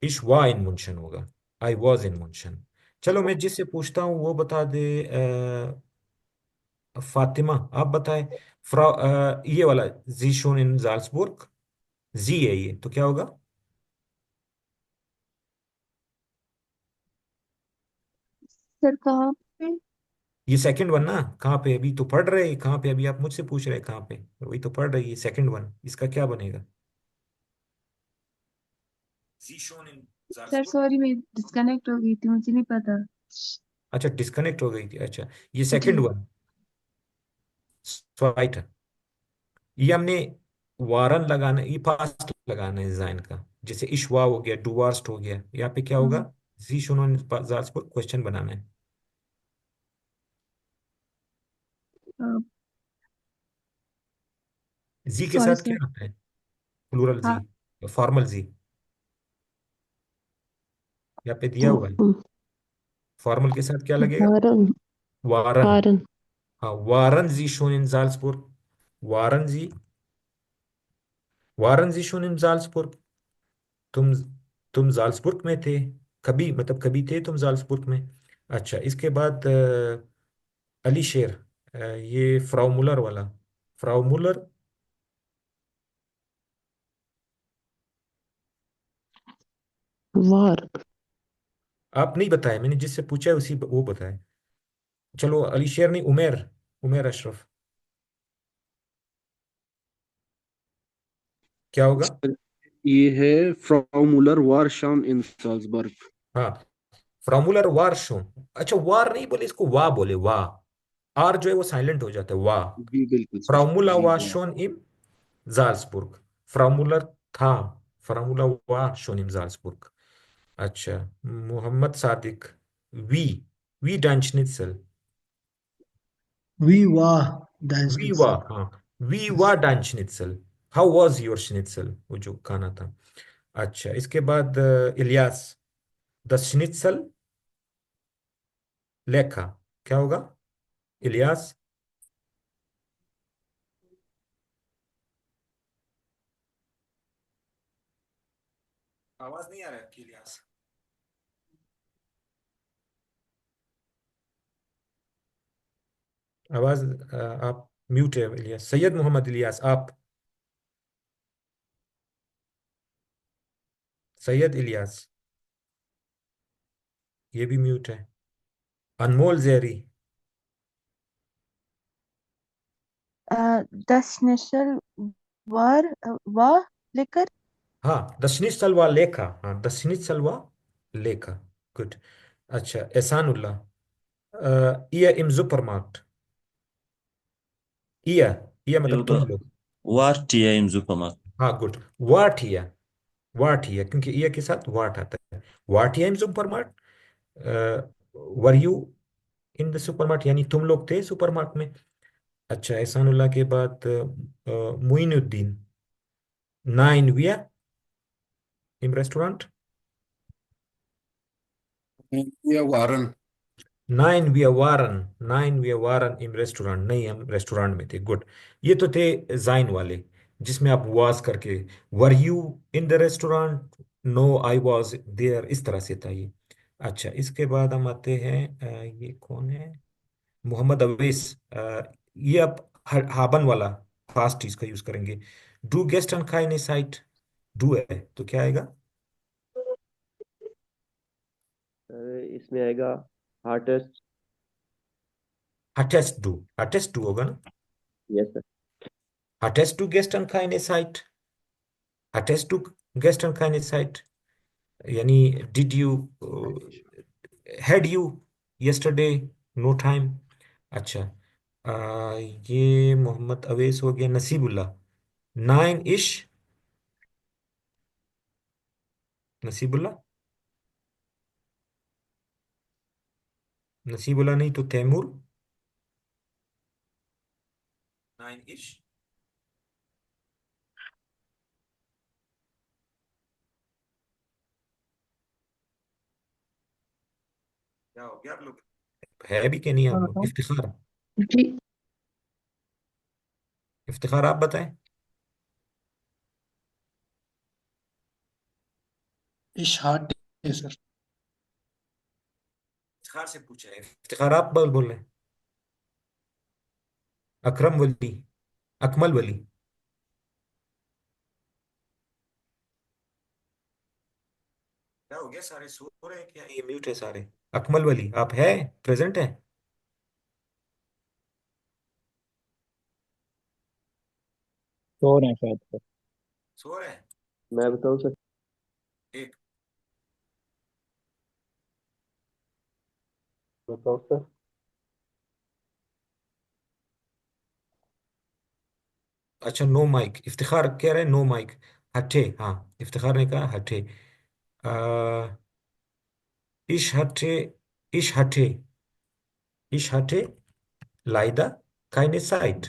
S2: इश वा इन मुंशन होगा, आई वॉज इन मुंशन। चलो, मैं जिससे पूछता हूँ वो बता दे। फातिमा, आप बताएं। ये वाला, जी शोन इन जाल्सबुर्ग, जी है ये, तो क्या होगा?
S11: सर कहाँ पे?
S2: ये सेकंड वन ना, कहाँ पे? अभी तो पढ़ रहे हैं, कहाँ पे? अभी आप मुझसे पूछ रहे हैं कहाँ पे, वही तो पढ़ रही है, सेकंड वन, इसका क्या बनेगा? जी शोन इन
S11: सर
S2: जाल्सबुर्ग।
S11: सॉरी, मैं डिस्कनेक्ट हो गई थी, मुझे नहीं पता।
S2: अच्छा, डिस्कनेक्ट हो गई थी। अच्छा, ये
S11: जी।
S2: सेकंड वन, स्वाइट, ये हमने वारन लगाना, ये पास्ट लगाना है डिजाइन का। जैसे इशवा हो गया, डुवार्स्ट हो गया, यहाँ पे क्या होगा? जी शोन इन जाल्सबुर्ग, क्वेश्चन बनाना है। जी के
S11: सॉरी
S2: साथ
S11: सर।
S2: क्या आता है? प्लूरल जी,
S11: हाँ।
S2: फॉर्मल जी, यहाँ पे दिया हुआ है। फॉर्मल के साथ क्या लगेगा?
S11: वारन।
S2: वारन।
S11: वारन।
S2: हाँ, वारन जी shown in जाल्सबुर्ग, वारन ji, वारन ji shown in जाल्सबुर्ग। तुम तुम जाल्सबुर्ग में थे कभी, मतलब कभी थे तुम जाल्सबुर्ग में। अच्छा, इसके बाद अली शेर, ये फ्राउ मुलर वाला, फ्राउ मुलर।
S11: वार।
S2: आप नहीं बताए, मैंने जिससे पूछा है उसी वो बताए। चलो, अली शेर नहीं, उमेर, उमेर अशरफ, क्या होगा?
S5: सर, ये है फ्रॉ मुलर वार शाम इन साल्जबर्ग।
S2: हाँ, फ्रामुलर वार शो। अच्छा, वार नहीं बोले इसको, वाह बोले, वाह। आर जो है वो साइलेंट हो जाता है, वाह।
S5: जी बिल्कुल सर,
S2: फ्रामुला
S5: जी
S2: वार
S5: वाह।
S2: शोन इम Salzburg. Frau Müller था, Frau Müller war schon in Salzburg. अच्छा, Mohammad Sadiq, wie, wie dein Schnitzel?
S4: Wie war dein
S2: Wie
S4: Schnitzel?
S2: war, हाँ, wie war dein Schnitzel? How was your Schnitzel? वो जो खाना था। अच्छा, इसके बाद इलियास, das Schnitzel लेखा, क्या होगा इलियास? आवाज नहीं आ रहा है आपकी इलियास। आवाज आप म्यूट है इलियास। सैयद मोहम्मद इलियास, आप सैयद इलियास, ये भी म्यूट है। अनमोल जैरी,
S11: Das Schnitzel war lecker.
S2: हाँ, दशनिश सलवा लेखा, हाँ, दशनिश सलवा लेखा, गुड। अच्छा, Ehsanullah, ihr im Supermarkt, ihr मतलब तुम
S16: oder
S2: लोग,
S16: wart ihr im Supermarkt?
S2: हाँ गुड। वाट हिया, वाट हिया, क्योंकि ihr के साथ वाट आता है। वाट हिया im Supermarkt, were you in the supermart, यानी तुम लोग थे सुपरमार्ट में। अच्छा, एहसानुल्लाह के बाद मुइनुद्दीन, नाइन wir im Restaurant,
S5: या वारन।
S2: नाइन wir waren im Restaurant, नहीं हम रेस्टोरेंट में थे, गुड। ये तो थे जाइन वाले, जिसमें आप वाज करके, were you in the restaurant, no I was there, इस तरह से था ये। अच्छा, इसके बाद हम आते हैं, ये कौन है, मोहम्मद अवेस, ये आप हाबन वाला फास्ट इसका यूज करेंगे। डू गेस्ट एंड खाइने साइट, डू है तो क्या आएगा?
S1: इसमें आएगा हार्टेस्ट।
S2: हटेस्ट डू होगा ना?
S1: Yes sir.
S2: हटेस्ट डू गेस्ट एंड खाइने साइट, हटेस्ट टू गेस्ट एंड खाइने साइट, यानी did you had you yesterday, no time. अच्छा, ये मोहम्मद अवेस हो गया। नसीबुल्लाह, नाइन इश, नसीबुल्लाह, नसीबुल्लाह नहीं तो तैमूर, नाइन इश, क्या हो गया आप लोग, है भी कि नहीं आप लोग? इफ्तिखार,
S11: जी
S2: इफ्तिखार आप बताएं।
S4: इशहाट है सर।
S2: इफ्तिखार से पूछा है, इफ्तिखार आप बोल रहे हैं। अकरम वली, अकमल वली, क्या हो गया, सारे सो रहे हैं क्या, ये म्यूट है सारे? अकमल वली, आप है, प्रेजेंट है?
S3: सो रहे हैं शायद सर।
S2: सो रहे हैं,
S1: मैं बताऊं सर।
S2: एक,
S1: बताओ सर।
S2: अच्छा, नो माइक, इफ्तिखार कह रहे हैं नो माइक। हटे, हाँ, इफ्तिखार ने कहा हटे। आ, इश हटे, इश हटे, इश हटे, लाइदा, काइने साइट,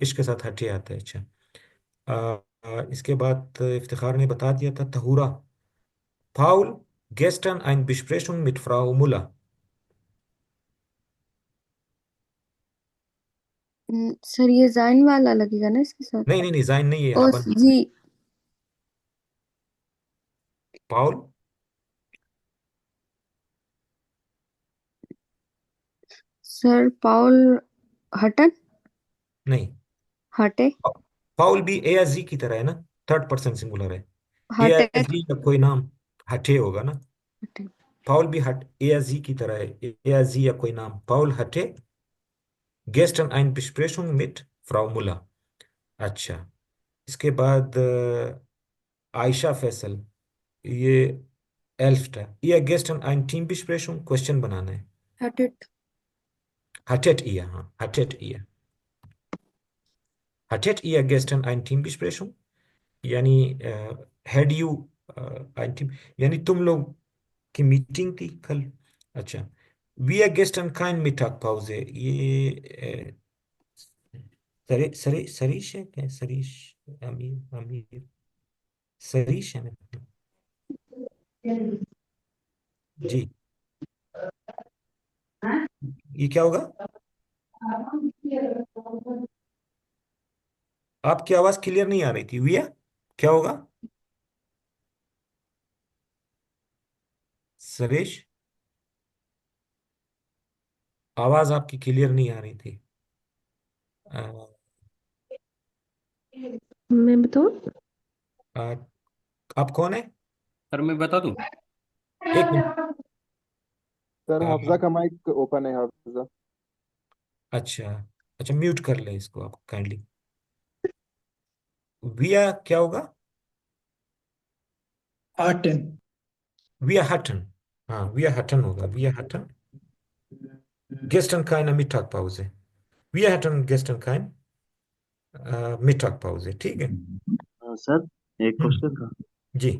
S2: इश के साथ हटे आता है। अच्छा, इसके बाद इफ्तिखार ने बता दिया था तहूरा, Paul, gestern eine Besprechung mit Frau Müller.
S11: Sir ये जाइन वाला लगेगा ना इसके साथ।
S2: नहीं नहीं नहीं, जाइन नहीं है,
S11: ओ
S2: हाबन।
S11: जी
S2: पाउल,
S11: सर पाउल हटन
S2: नहीं,
S11: हटे
S2: पाउल भी ए जी की तरह है ना, थर्ड पर्सन सिंगुलर है। ए
S11: हटे
S2: जी का कोई नाम हटे होगा ना।
S11: हटे
S2: पाउल भी हट ए जी की तरह है, ए जी या कोई नाम, पाउल हटे, gestern eine Besprechung mit Frau Müller। अच्छा, इसके बाद आयशा फैसल, ये एल्फ्टा, ये gestern eine Teambesprechung, क्वेश्चन बनाना है।
S11: हटेट
S2: hattet ihr, हाँ, hattet ihr, Hattet ihr gestern eine Teambesprechung? यानी हैड यू आई थिंक, यानी तुम लोग की मीटिंग थी कल। अच्छा, वी आर गेस्ट एंड काइंड मीटअप पाउज है ये सरीश है क्या? सरीश, अमीर अमीर सरीश है ना? जी, ये क्या होगा? आपकी आवाज क्लियर नहीं आ रही थी विया, क्या होगा? सरेश, आवाज आपकी क्लियर नहीं आ रही थी। अ,
S11: मैं बताऊं?
S2: अ, आप कौन है?
S12: सर मैं बता दूं?
S2: एक मिनट।
S6: सर
S2: अ,
S6: हाफजा का माइक ओपन है, हाफजा।
S2: अच्छा अच्छा, म्यूट कर ले इसको आप काइंडली। विया क्या होगा?
S4: Aten.
S2: विया हटन, हाँ विया हटन होगा, विया हटन gestern keine Mittagpause, wir hatten gestern kein Mittagpause, ठीक है।
S17: सर एक
S2: हम्म,
S17: क्वेश्चन था।
S2: जी।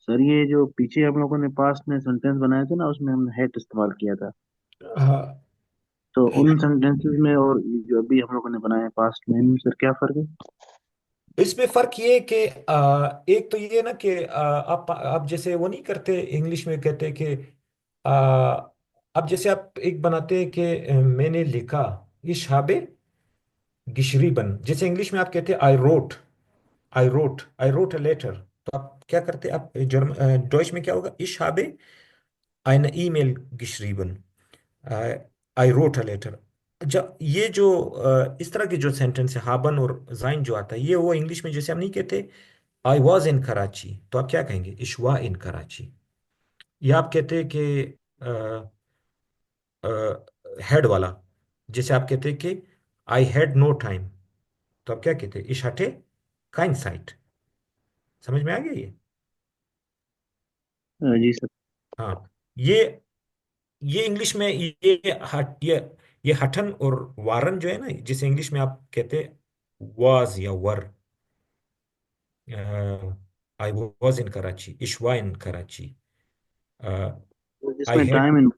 S17: सर ये जो पीछे हम लोगों ने पास्ट में सेंटेंस बनाए थे ना, उसमें हमने हैट इस्तेमाल किया था।
S2: हाँ,
S17: तो उन सेंटेंसेस में और ये जो अभी हम लोगों ने बनाए पास्ट में, इनमें सर क्या फर्क है?
S2: इसमें फर्क ये है कि एक तो ये ना कि आप जैसे वो नहीं करते, इंग्लिश में कहते हैं कि आ, अब जैसे आप एक बनाते हैं कि मैंने लिखा, इश habe geschrieben, जैसे इंग्लिश में आप कहते हैं आई रोट अ लेटर, तो आप क्या करते हैं? आप जर्मन डॉइच में क्या होगा? इश habe eine E-Mail geschrieben, I wrote a letter. जब ये जो इस तरह के जो सेंटेंस है, हाबन और जाइन जो आता है, ये वो इंग्लिश में जैसे हम नहीं कहते आई वॉज इन कराची, तो आप क्या कहेंगे? इशवा इन कराची। या आप कहते हैं कि हेड वाला, जैसे आप कहते हैं कि आई हैड नो टाइम, तो आप क्या कहते हैं? इश हटे काइन साइट। समझ में आ गया ये?
S17: जी सर।
S2: हाँ, ये ये इंग्लिश में ये हठन और वारन जो है ना, जिसे इंग्लिश में आप कहते हैं वाज या वर, आई वॉज इन कराची, इशवा इन कराची,
S17: तो
S2: आई
S17: जिसमें
S2: हैड।
S17: टाइम इन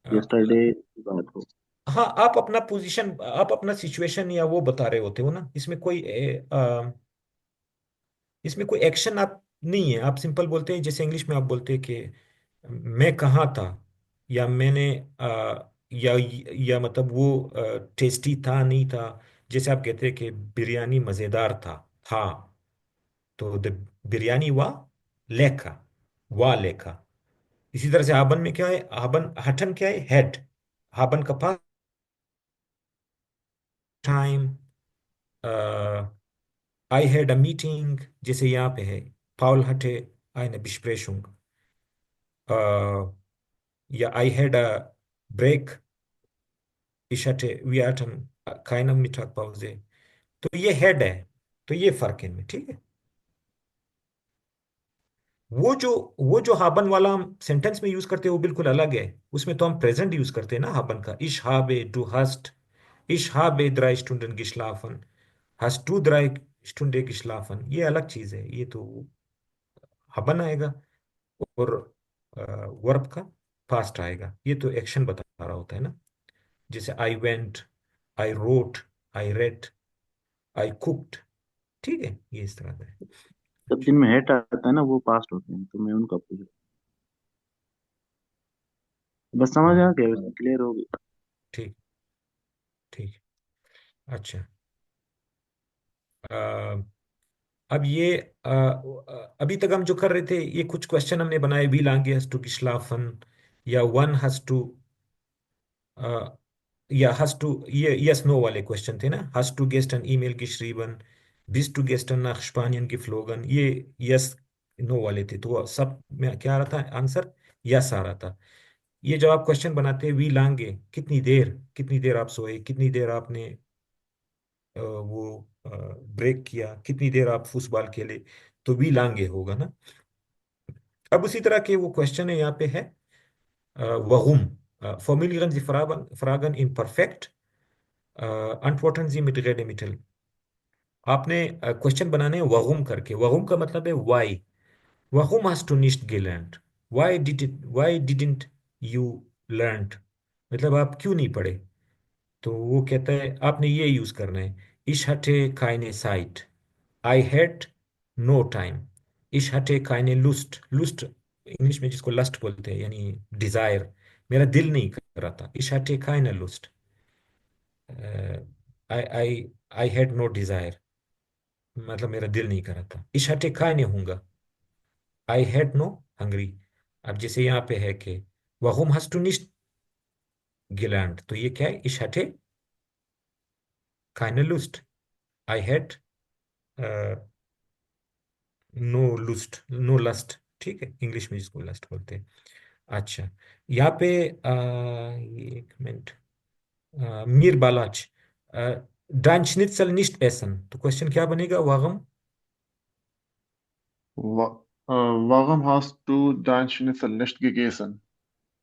S17: यस्टरडे की बात हो।
S2: हाँ, आप अपना पोजीशन, आप अपना सिचुएशन या वो बता रहे होते हो ना, इसमें कोई एक्शन आप नहीं है, आप सिंपल बोलते हैं, जैसे इंग्लिश में आप बोलते हैं कि मैं कहाँ था, या मैंने या मतलब वो टेस्टी था नहीं था। जैसे आप कहते हैं कि बिरयानी मज़ेदार था, तो द बिरयानी वा लेखा। इसी तरह से हाबन में क्या है? हाबन हठन क्या है? हेड। हाबन का पास टाइम, आई हैड अ मीटिंग, जैसे यहाँ पे है पाउल हटे eine Besprechung, या I had a break, ich hatte, wir hatten keine Mittagpause, तो ये हेड है, तो ये फर्क है इनमें, ठीक है। वो जो हाबन वाला हम सेंटेंस में यूज करते हैं वो बिल्कुल अलग है, उसमें तो हम प्रेजेंट यूज करते हैं ना हाबन का। ich habe 3 Stunden geschlafen, hast du 3 Stunden geschlafen, ये अलग चीज है, ये तो हाबन आएगा, और वर्ब का पास्ट आएगा, ये तो एक्शन बता रहा होता है ना। जैसे I went, I wrote, I read, I cooked, ठीक है, ये इस तरह का है।
S17: तब जिनमें हैट आता है ना वो पास्ट होते हैं, तो मैं उनका पूछ रहा हूँ। बस समझ आ
S2: हाँ,
S17: गया, क्लियर हो गया।
S2: ठीक ठीक। अच्छा, अ, अब ये अभी तक हम जो कर रहे थे, ये कुछ क्वेश्चन हमने बनाए, वी लांगे हस टू geschlafen, या वन हस टू, या हस टू, ये यस नो वाले क्वेश्चन थे ना। हस टू gestern ईमेल geschrieben, bist du gestern nach Spanien geflogen, ये यस नो वाले थे, तो वो सब में क्या आ रहा था आंसर? यस आ रहा था। ये जब आप क्वेश्चन बनाते हैं वी लांगे, कितनी देर आप सोए, कितनी देर आपने वो ब्रेक किया, कितनी देर आप फुटबॉल खेले, तो वी लांगे होगा ना। अब उसी तरह के वो क्वेश्चन है यहाँ पे है, वहुम formulieren Sie Fragen in perfekt, Antworten Sie mit Redemittel. आपने क्वेश्चन बनाने हैं वगुम करके। वगुम का मतलब है Y. Warum hast du nicht gelernt? Why didn't you learned? मतलब आप क्यों नहीं पढ़े? तो वो कहता है आपने ये यूज करना है। Ich hatte keine Zeit. I had no time. Ich hatte keine Lust. Lust English में जिसको लस्ट बोलते हैं यानी डिजायर। मेरा दिल नहीं कर रहा था। Ich hatte keine Lust. I had no desire. मतलब मेरा दिल नहीं कर रहा था। Ich hatte keine Hunger. I had no hungry. अब जैसे यहाँ पे है कि warum hast du nicht gelernt? तो ये क्या है? Ich hatte keine Lust. I had uh, no lust। ठीक है, इंग्लिश में जिसको लस्ट बोलते हैं। अच्छा, यहाँ पे ये एक minute. Mir Balach dein Schnitzel nicht essen। तो क्वेश्चन क्या बनेगा? वागम
S15: Warum hast du dein Schnitzel nicht gegessen?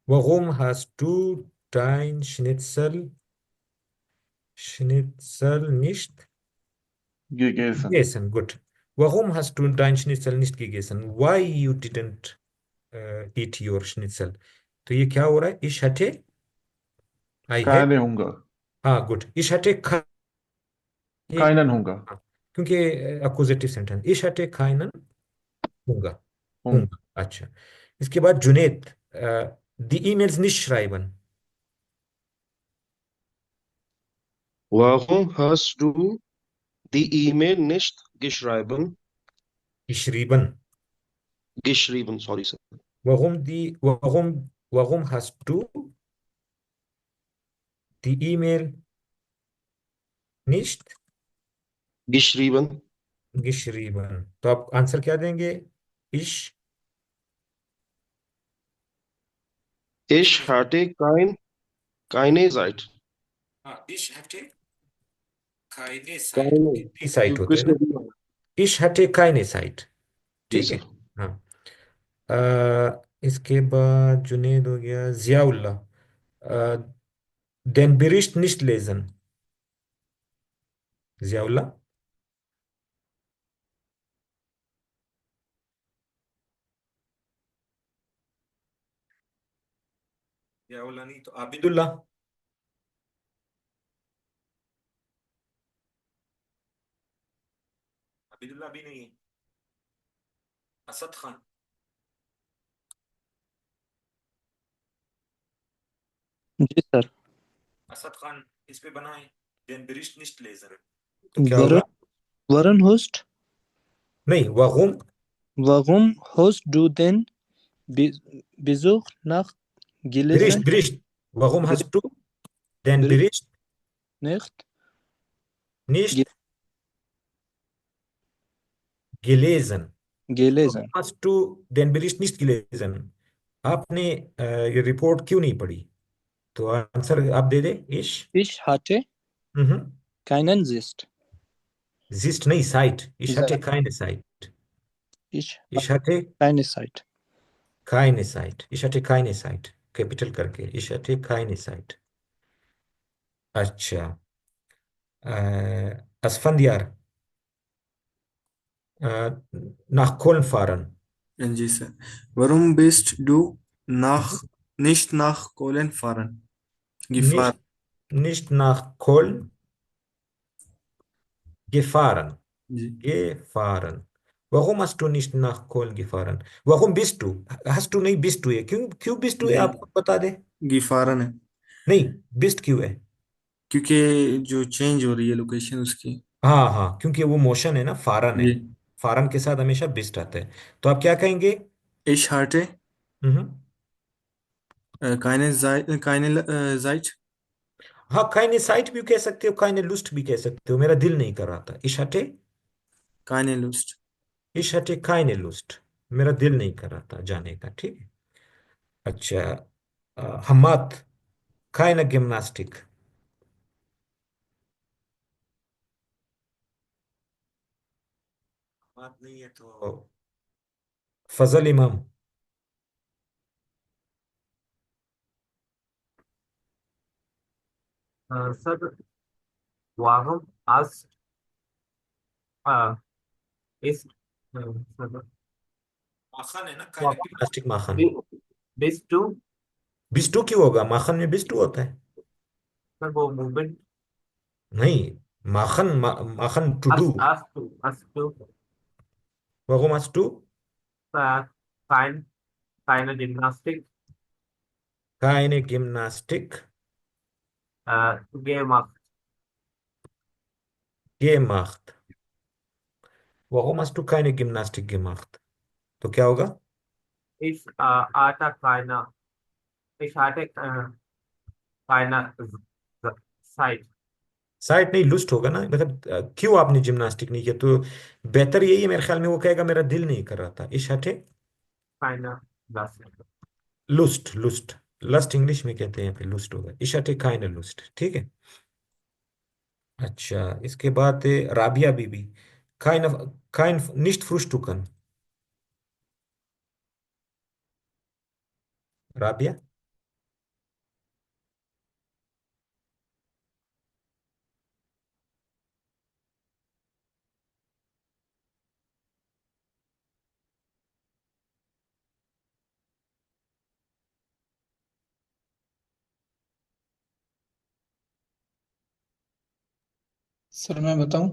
S2: warum hast du dein Schnitzel nicht
S15: Gegessen.
S2: gegessen? Gut. Warum hast du dein Schnitzel nicht gegessen? Why you didn't eat your Schnitzel? तो ये क्या हो रहा है? Ich hatte, I had,
S15: Keine Hunger.
S2: हाँ good. Ich hatte ये
S15: Keinen Hunger.
S2: हाँ, क्योंकि accusative sentence. Ich hatte keinen Hunger।
S15: Hunger.
S2: Hunger। अच्छा, इसके बाद Junaid die E-Mails nicht schreiben।
S8: Warum hast du die E-Mail nicht geschrieben?
S2: Geschrieben।
S8: Geschrieben, sorry, sir.
S2: warum hast du die E-Mail nicht
S8: Geschrieben.
S2: geschrieben? तो आप answer क्या देंगे? Ich
S8: Ich hatte keine Zeit.
S2: हाँ, ich hatte keine Zeit।
S8: keine
S2: कितनी site होते
S8: कुछ
S2: हैं ना?
S8: नहीं हुआ।
S2: Ich hatte keine Zeit।
S8: जी
S2: ठीक है।
S8: सर।
S2: हाँ। इसके बाद जुनेद हो गया। Ziaullah den Bericht nicht lesen। Ziaullah Ziaullah नहीं तो आबिदुल्लाह। आबिदुल्लाह भी नहीं है। असद खान।
S7: जी सर।
S2: असद खान इस पे बनाए den Bericht nicht lesen। तो क्या
S7: वरुण
S2: होगा?
S7: वरुण होस्ट
S2: नहीं, warum
S7: warum hast du den Besuch nach
S2: Bericht
S7: gelesen?
S2: Bericht warum
S7: Bericht
S2: hast du den Bericht
S7: nicht
S2: nicht gelesen?
S7: gelesen?
S2: Warum hast du den Bericht nicht gelesen? आपने ये report क्यों नहीं पढ़ी? तो आंसर आप दे दे। इश
S7: Ich hatte keinen Sicht.
S2: Sicht नहीं, Zeit। Ich hatte
S7: Zeit.
S2: keine Zeit।
S7: Ich
S2: Ich hatte
S7: keine Zeit.
S2: keine Zeit। Ich hatte keine Zeit capital करके। Ich hatte keine Zeit। अच्छा, असफंदियार nach Köln fahren।
S18: जी sir. Warum bist du nicht nach Köln fahren?
S2: Nicht,
S18: Gefahren?
S2: nicht nach Köln gefahren।
S18: जी
S2: gefahren। Warum hast du nicht nach Köln gefahren? Warum bist du? hast du नहीं, bist du है। क्यों क्यों bist du है?
S18: नहीं,
S2: आप खुद बता दे।
S18: gefahren है
S2: नहीं, bist क्यों है?
S18: क्योंकि जो चेंज हो रही है लोकेशन उसकी।
S2: हाँ हाँ, क्योंकि वो मोशन है ना, फारन है।
S18: जी।
S2: फारन के साथ हमेशा बिस्ट आता है। तो आप क्या कहेंगे?
S18: Ich hatte
S2: हम्म
S18: keine Zeit।
S2: हाँ, काइने साइट भी कह सकते हो, काइने लुस्ट भी कह सकते हो। मेरा दिल नहीं कर रहा था। इशाटे
S18: keine Lust।
S2: इशाटे काइने लुस्ट, मेरा दिल नहीं कर रहा था जाने का। ठीक है। अच्छा, हमात काइना जिम्नास्टिक। बात नहीं है तो फजल इमाम। Sir
S19: Warum hast äh, ist
S2: माखन है ना, कायना जिम्नास्टिक माखन।
S19: bist du
S2: बिस्टू क्यों होगा? माखन में बिस्टू होता है।
S19: सर वो मूवमेंट
S2: नहीं, माखन टू डू।
S19: hast du
S2: warum hast du
S19: äh, kein, keine Gymnastik
S2: keine Gymnastik
S19: gemacht?
S2: gemacht? warum hast du keine Gymnastik gemacht? तो क्या होगा?
S19: Ich hatte keine, ich hatte keine Zeit.
S2: Site नहीं, लुस्ट होगा ना, मतलब क्यों आपने जिम्नास्टिक नहीं किया? तो बेहतर यही है मेरे ख्याल में, वो कहेगा मेरा दिल नहीं कर रहा था। इश हटे
S19: Keine Gymnastik.
S2: लुस्ट, लुस्ट, लस्ट इंग्लिश में कहते हैं, यहाँ पे लुस्ट होगा। इश हटे काइने लुस्ट, ठीक है। अच्छा, इसके बाद है राबिया बीबी। काइन काइन निश्ट फ्रुश्टुकन। राबिया।
S18: सर मैं बताऊं?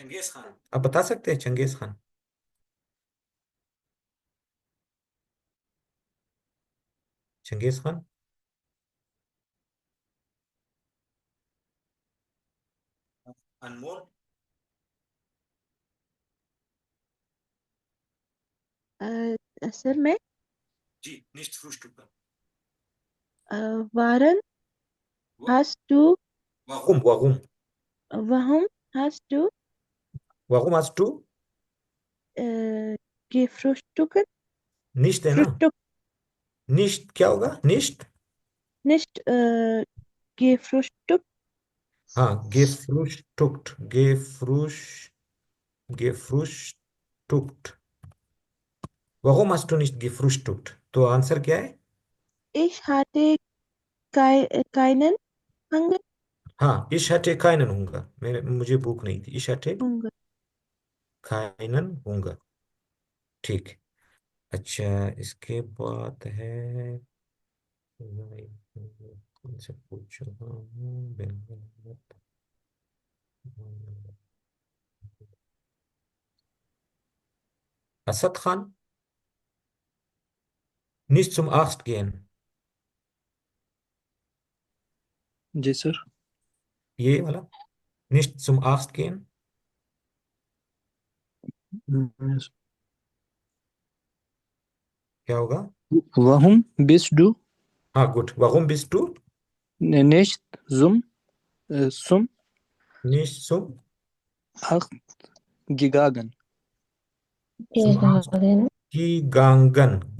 S2: चंगेज खान, आप बता सकते हैं? चंगेज खान। चंगेज खान। अनमोल।
S11: सर मैं
S2: जी, निश्ट फ्रुश्टुकन।
S11: वारन hast du
S2: warum
S11: warum hast du
S2: warum hast du
S11: gefrühstückt?
S2: nicht है ना? nicht क्या होगा?
S11: Nicht gefrühstückt?
S2: हाँ, gefrühstückt। warum hast du nicht gefrühstückt? तो आंसर क्या है?
S11: Ich hatte keinen Hunger.
S2: हाँ, ich hatte keinen Hunger, मुझे भूख नहीं थी। ich hatte
S11: Hunger.
S2: keinen Hunger, ठीक। अच्छा, इसके बाद है, कौन से पूछो? Asad Khan. nicht zum Arzt gehen।
S7: जी सर।
S2: ये वाला nicht zum Arzt gehen। क्या होगा?
S7: Warum bist du
S2: हाँ, good. warum bist du
S7: nicht zum
S2: nicht zum
S7: Arzt gegangen?
S2: zum Arzt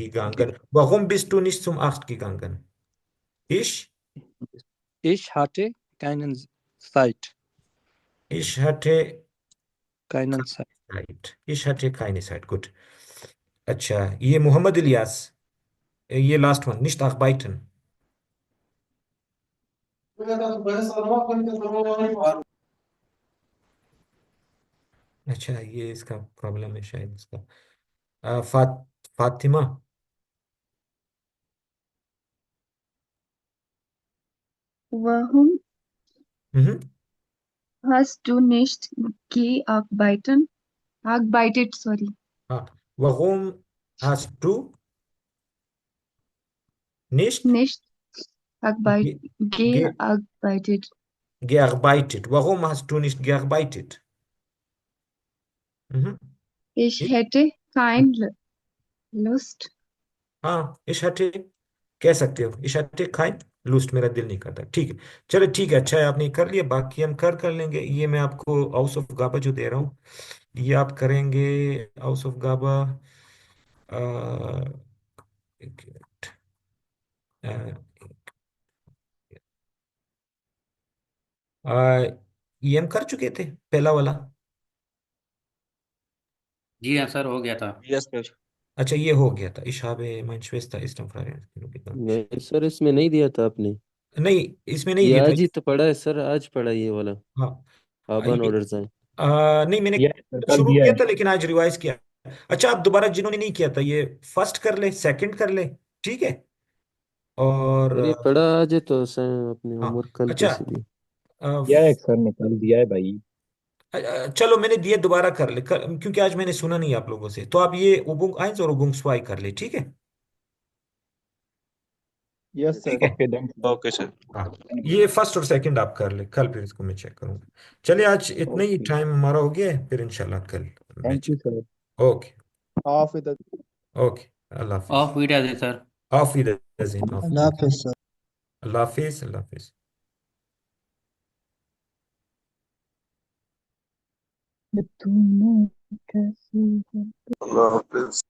S2: gegangen? warum bist du nicht zum Arzt gegangen?
S7: Ich hatte keinen Zeit.
S2: Ich hatte
S7: Keinen Zeit.
S2: Zeit। ich hatte keine Zeit, good. अच्छा, ये मोहम्मद इलियास, ये last one, nicht arbeiten। अच्छा, ये इसका problem है शायद इसका। Fatima.
S11: Warum
S2: हम्म।
S11: hast du nicht gearbeitet, sorry.
S2: हाँ, warum hast du nicht
S11: Nicht
S2: ge ge
S11: gearbeitet.
S2: gearbeitet? warum hast du nicht gearbeitet? Mhm.
S11: Ich
S2: Ich,
S11: hätte keine Lust.
S2: हाँ, ich hatte, कह सकते हो ich hatte kein Lust, मेरा दिल नहीं करता, ठीक है। चलो ठीक है, अच्छा है, आपने कर लिया, बाकी हम कर लेंगे। ये मैं आपको हाउस ऑफ गाबा जो दे रहा हूँ, ये आप करेंगे। हाउस ऑफ गाबा, एक मिनट, अ, ये हम कर चुके थे पहला वाला।
S12: जी हाँ सर, हो गया था।
S17: Yes sir.
S2: अच्छा, ये हो गया था। Ich habe mein Schwester ist am Freitag.
S1: नहीं सर, इसमें नहीं दिया था आपने।
S2: नहीं, इसमें नहीं
S20: ये
S2: लिया था
S20: आज ही तो पढ़ा है सर, आज पढ़ा ये वाला
S2: हाँ।
S20: आबान
S2: ये
S20: और डिजाइन।
S2: नहीं, मैंने
S3: दिया है सर, कल
S2: शुरू
S3: दिया
S2: किया
S3: है।
S2: था लेकिन आज रिवाइज किया। अच्छा, आप दोबारा जिन्होंने नहीं किया था ये फर्स्ट कर ले, सेकंड कर ले, ठीक है। और
S20: सर ये पढ़ा आज है तो अपने
S2: हाँ,
S20: होमवर्क कल
S2: अच्छा,
S20: कैसे भी।
S3: दिया है सर ने, कल दिया है भाई।
S2: चलो मैंने दिए, दोबारा कर ले क्योंकि आज मैंने सुना नहीं आप लोगों से, तो आप ये उबुंग आइंस और उबुंग स्वाई कर ले, ठीक है।
S6: यस
S2: ठीक
S6: सर।
S2: है,
S3: okay done sir.
S8: Okay sir.
S2: हाँ, ये फर्स्ट और सेकंड आप कर ले, कल फिर इसको मैं चेक करूंगा। चलिए, आज इतना ही
S3: ओके,
S2: टाइम हमारा हो गया है, फिर इंशाल्लाह कल मैं
S3: thank you
S2: check.
S3: Sir.
S2: Okay.
S6: हाफ इधर।
S2: ओके, अल्लाह हाफिज।
S12: ऑफ वीडियो दे सर।
S2: Off with off.
S4: अल्लाह हाफिज सर।
S2: अल्लाह हाफिज, अल्लाह हाफिज।
S3: तूने कैसे
S8: अल्लाह हाफिज।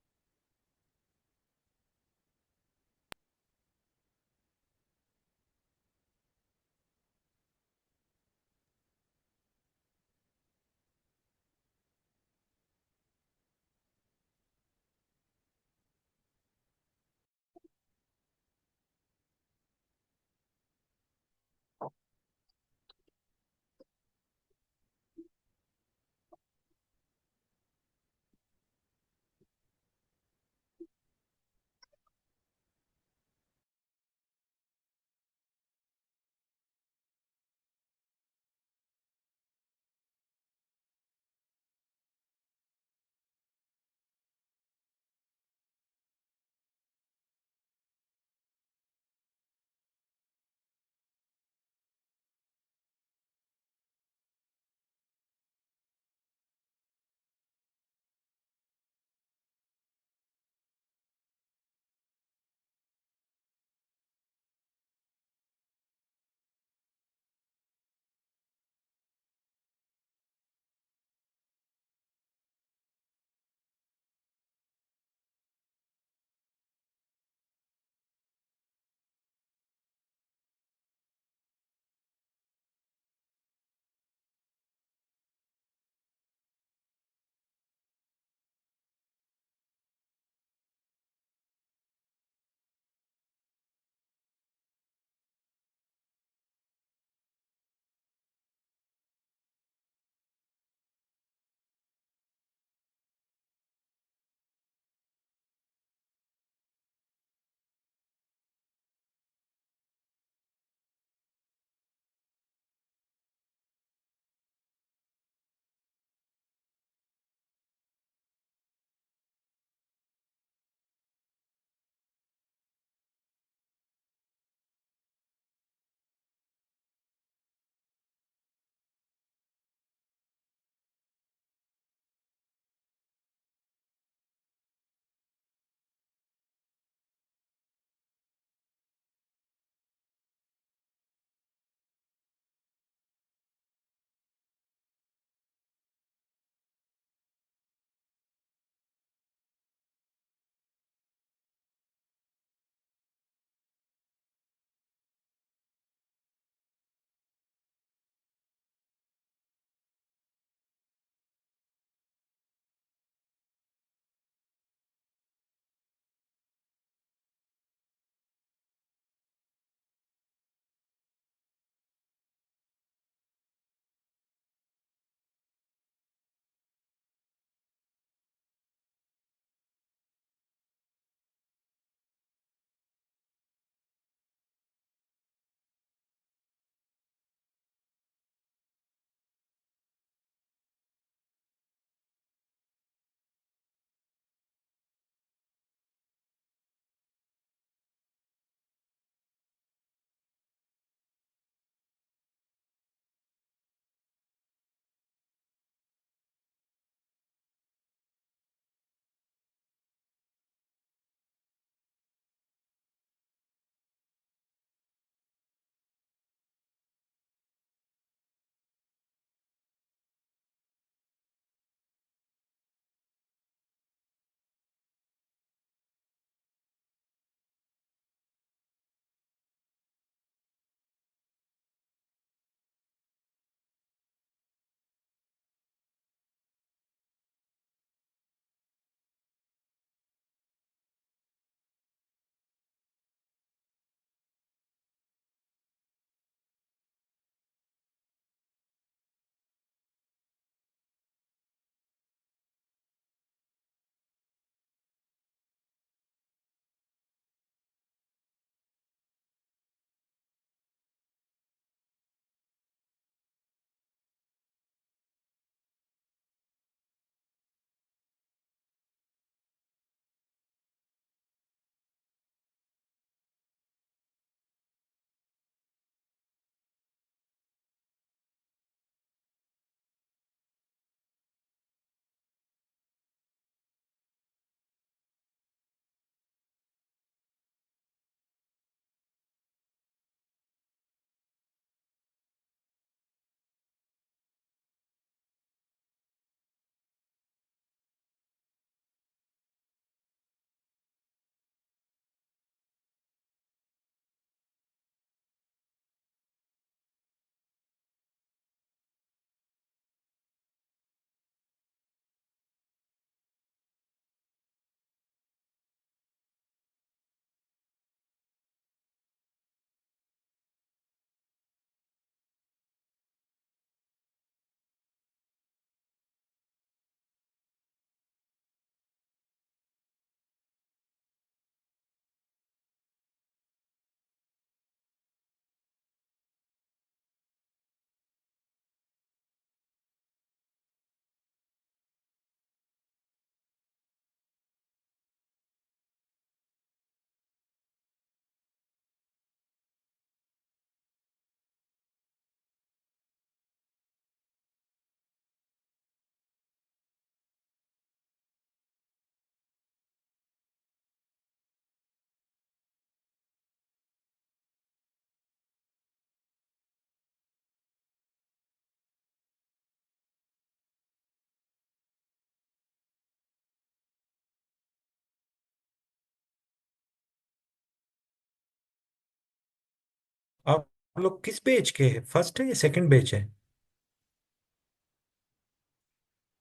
S2: आप लोग किस पेज के हैं? फर्स्ट है या सेकंड पेज है?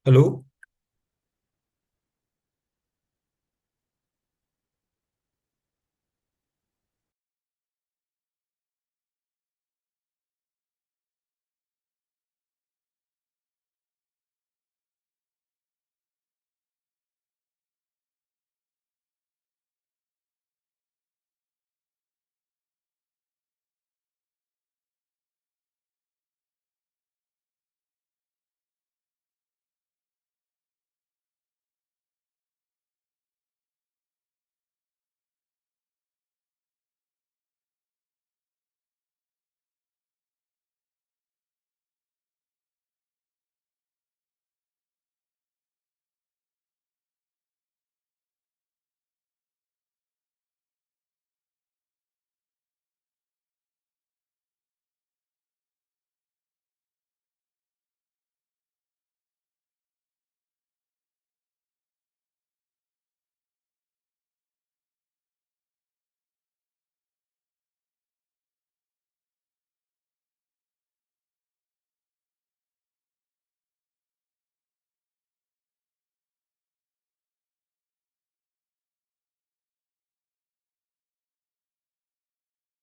S2: हेलो।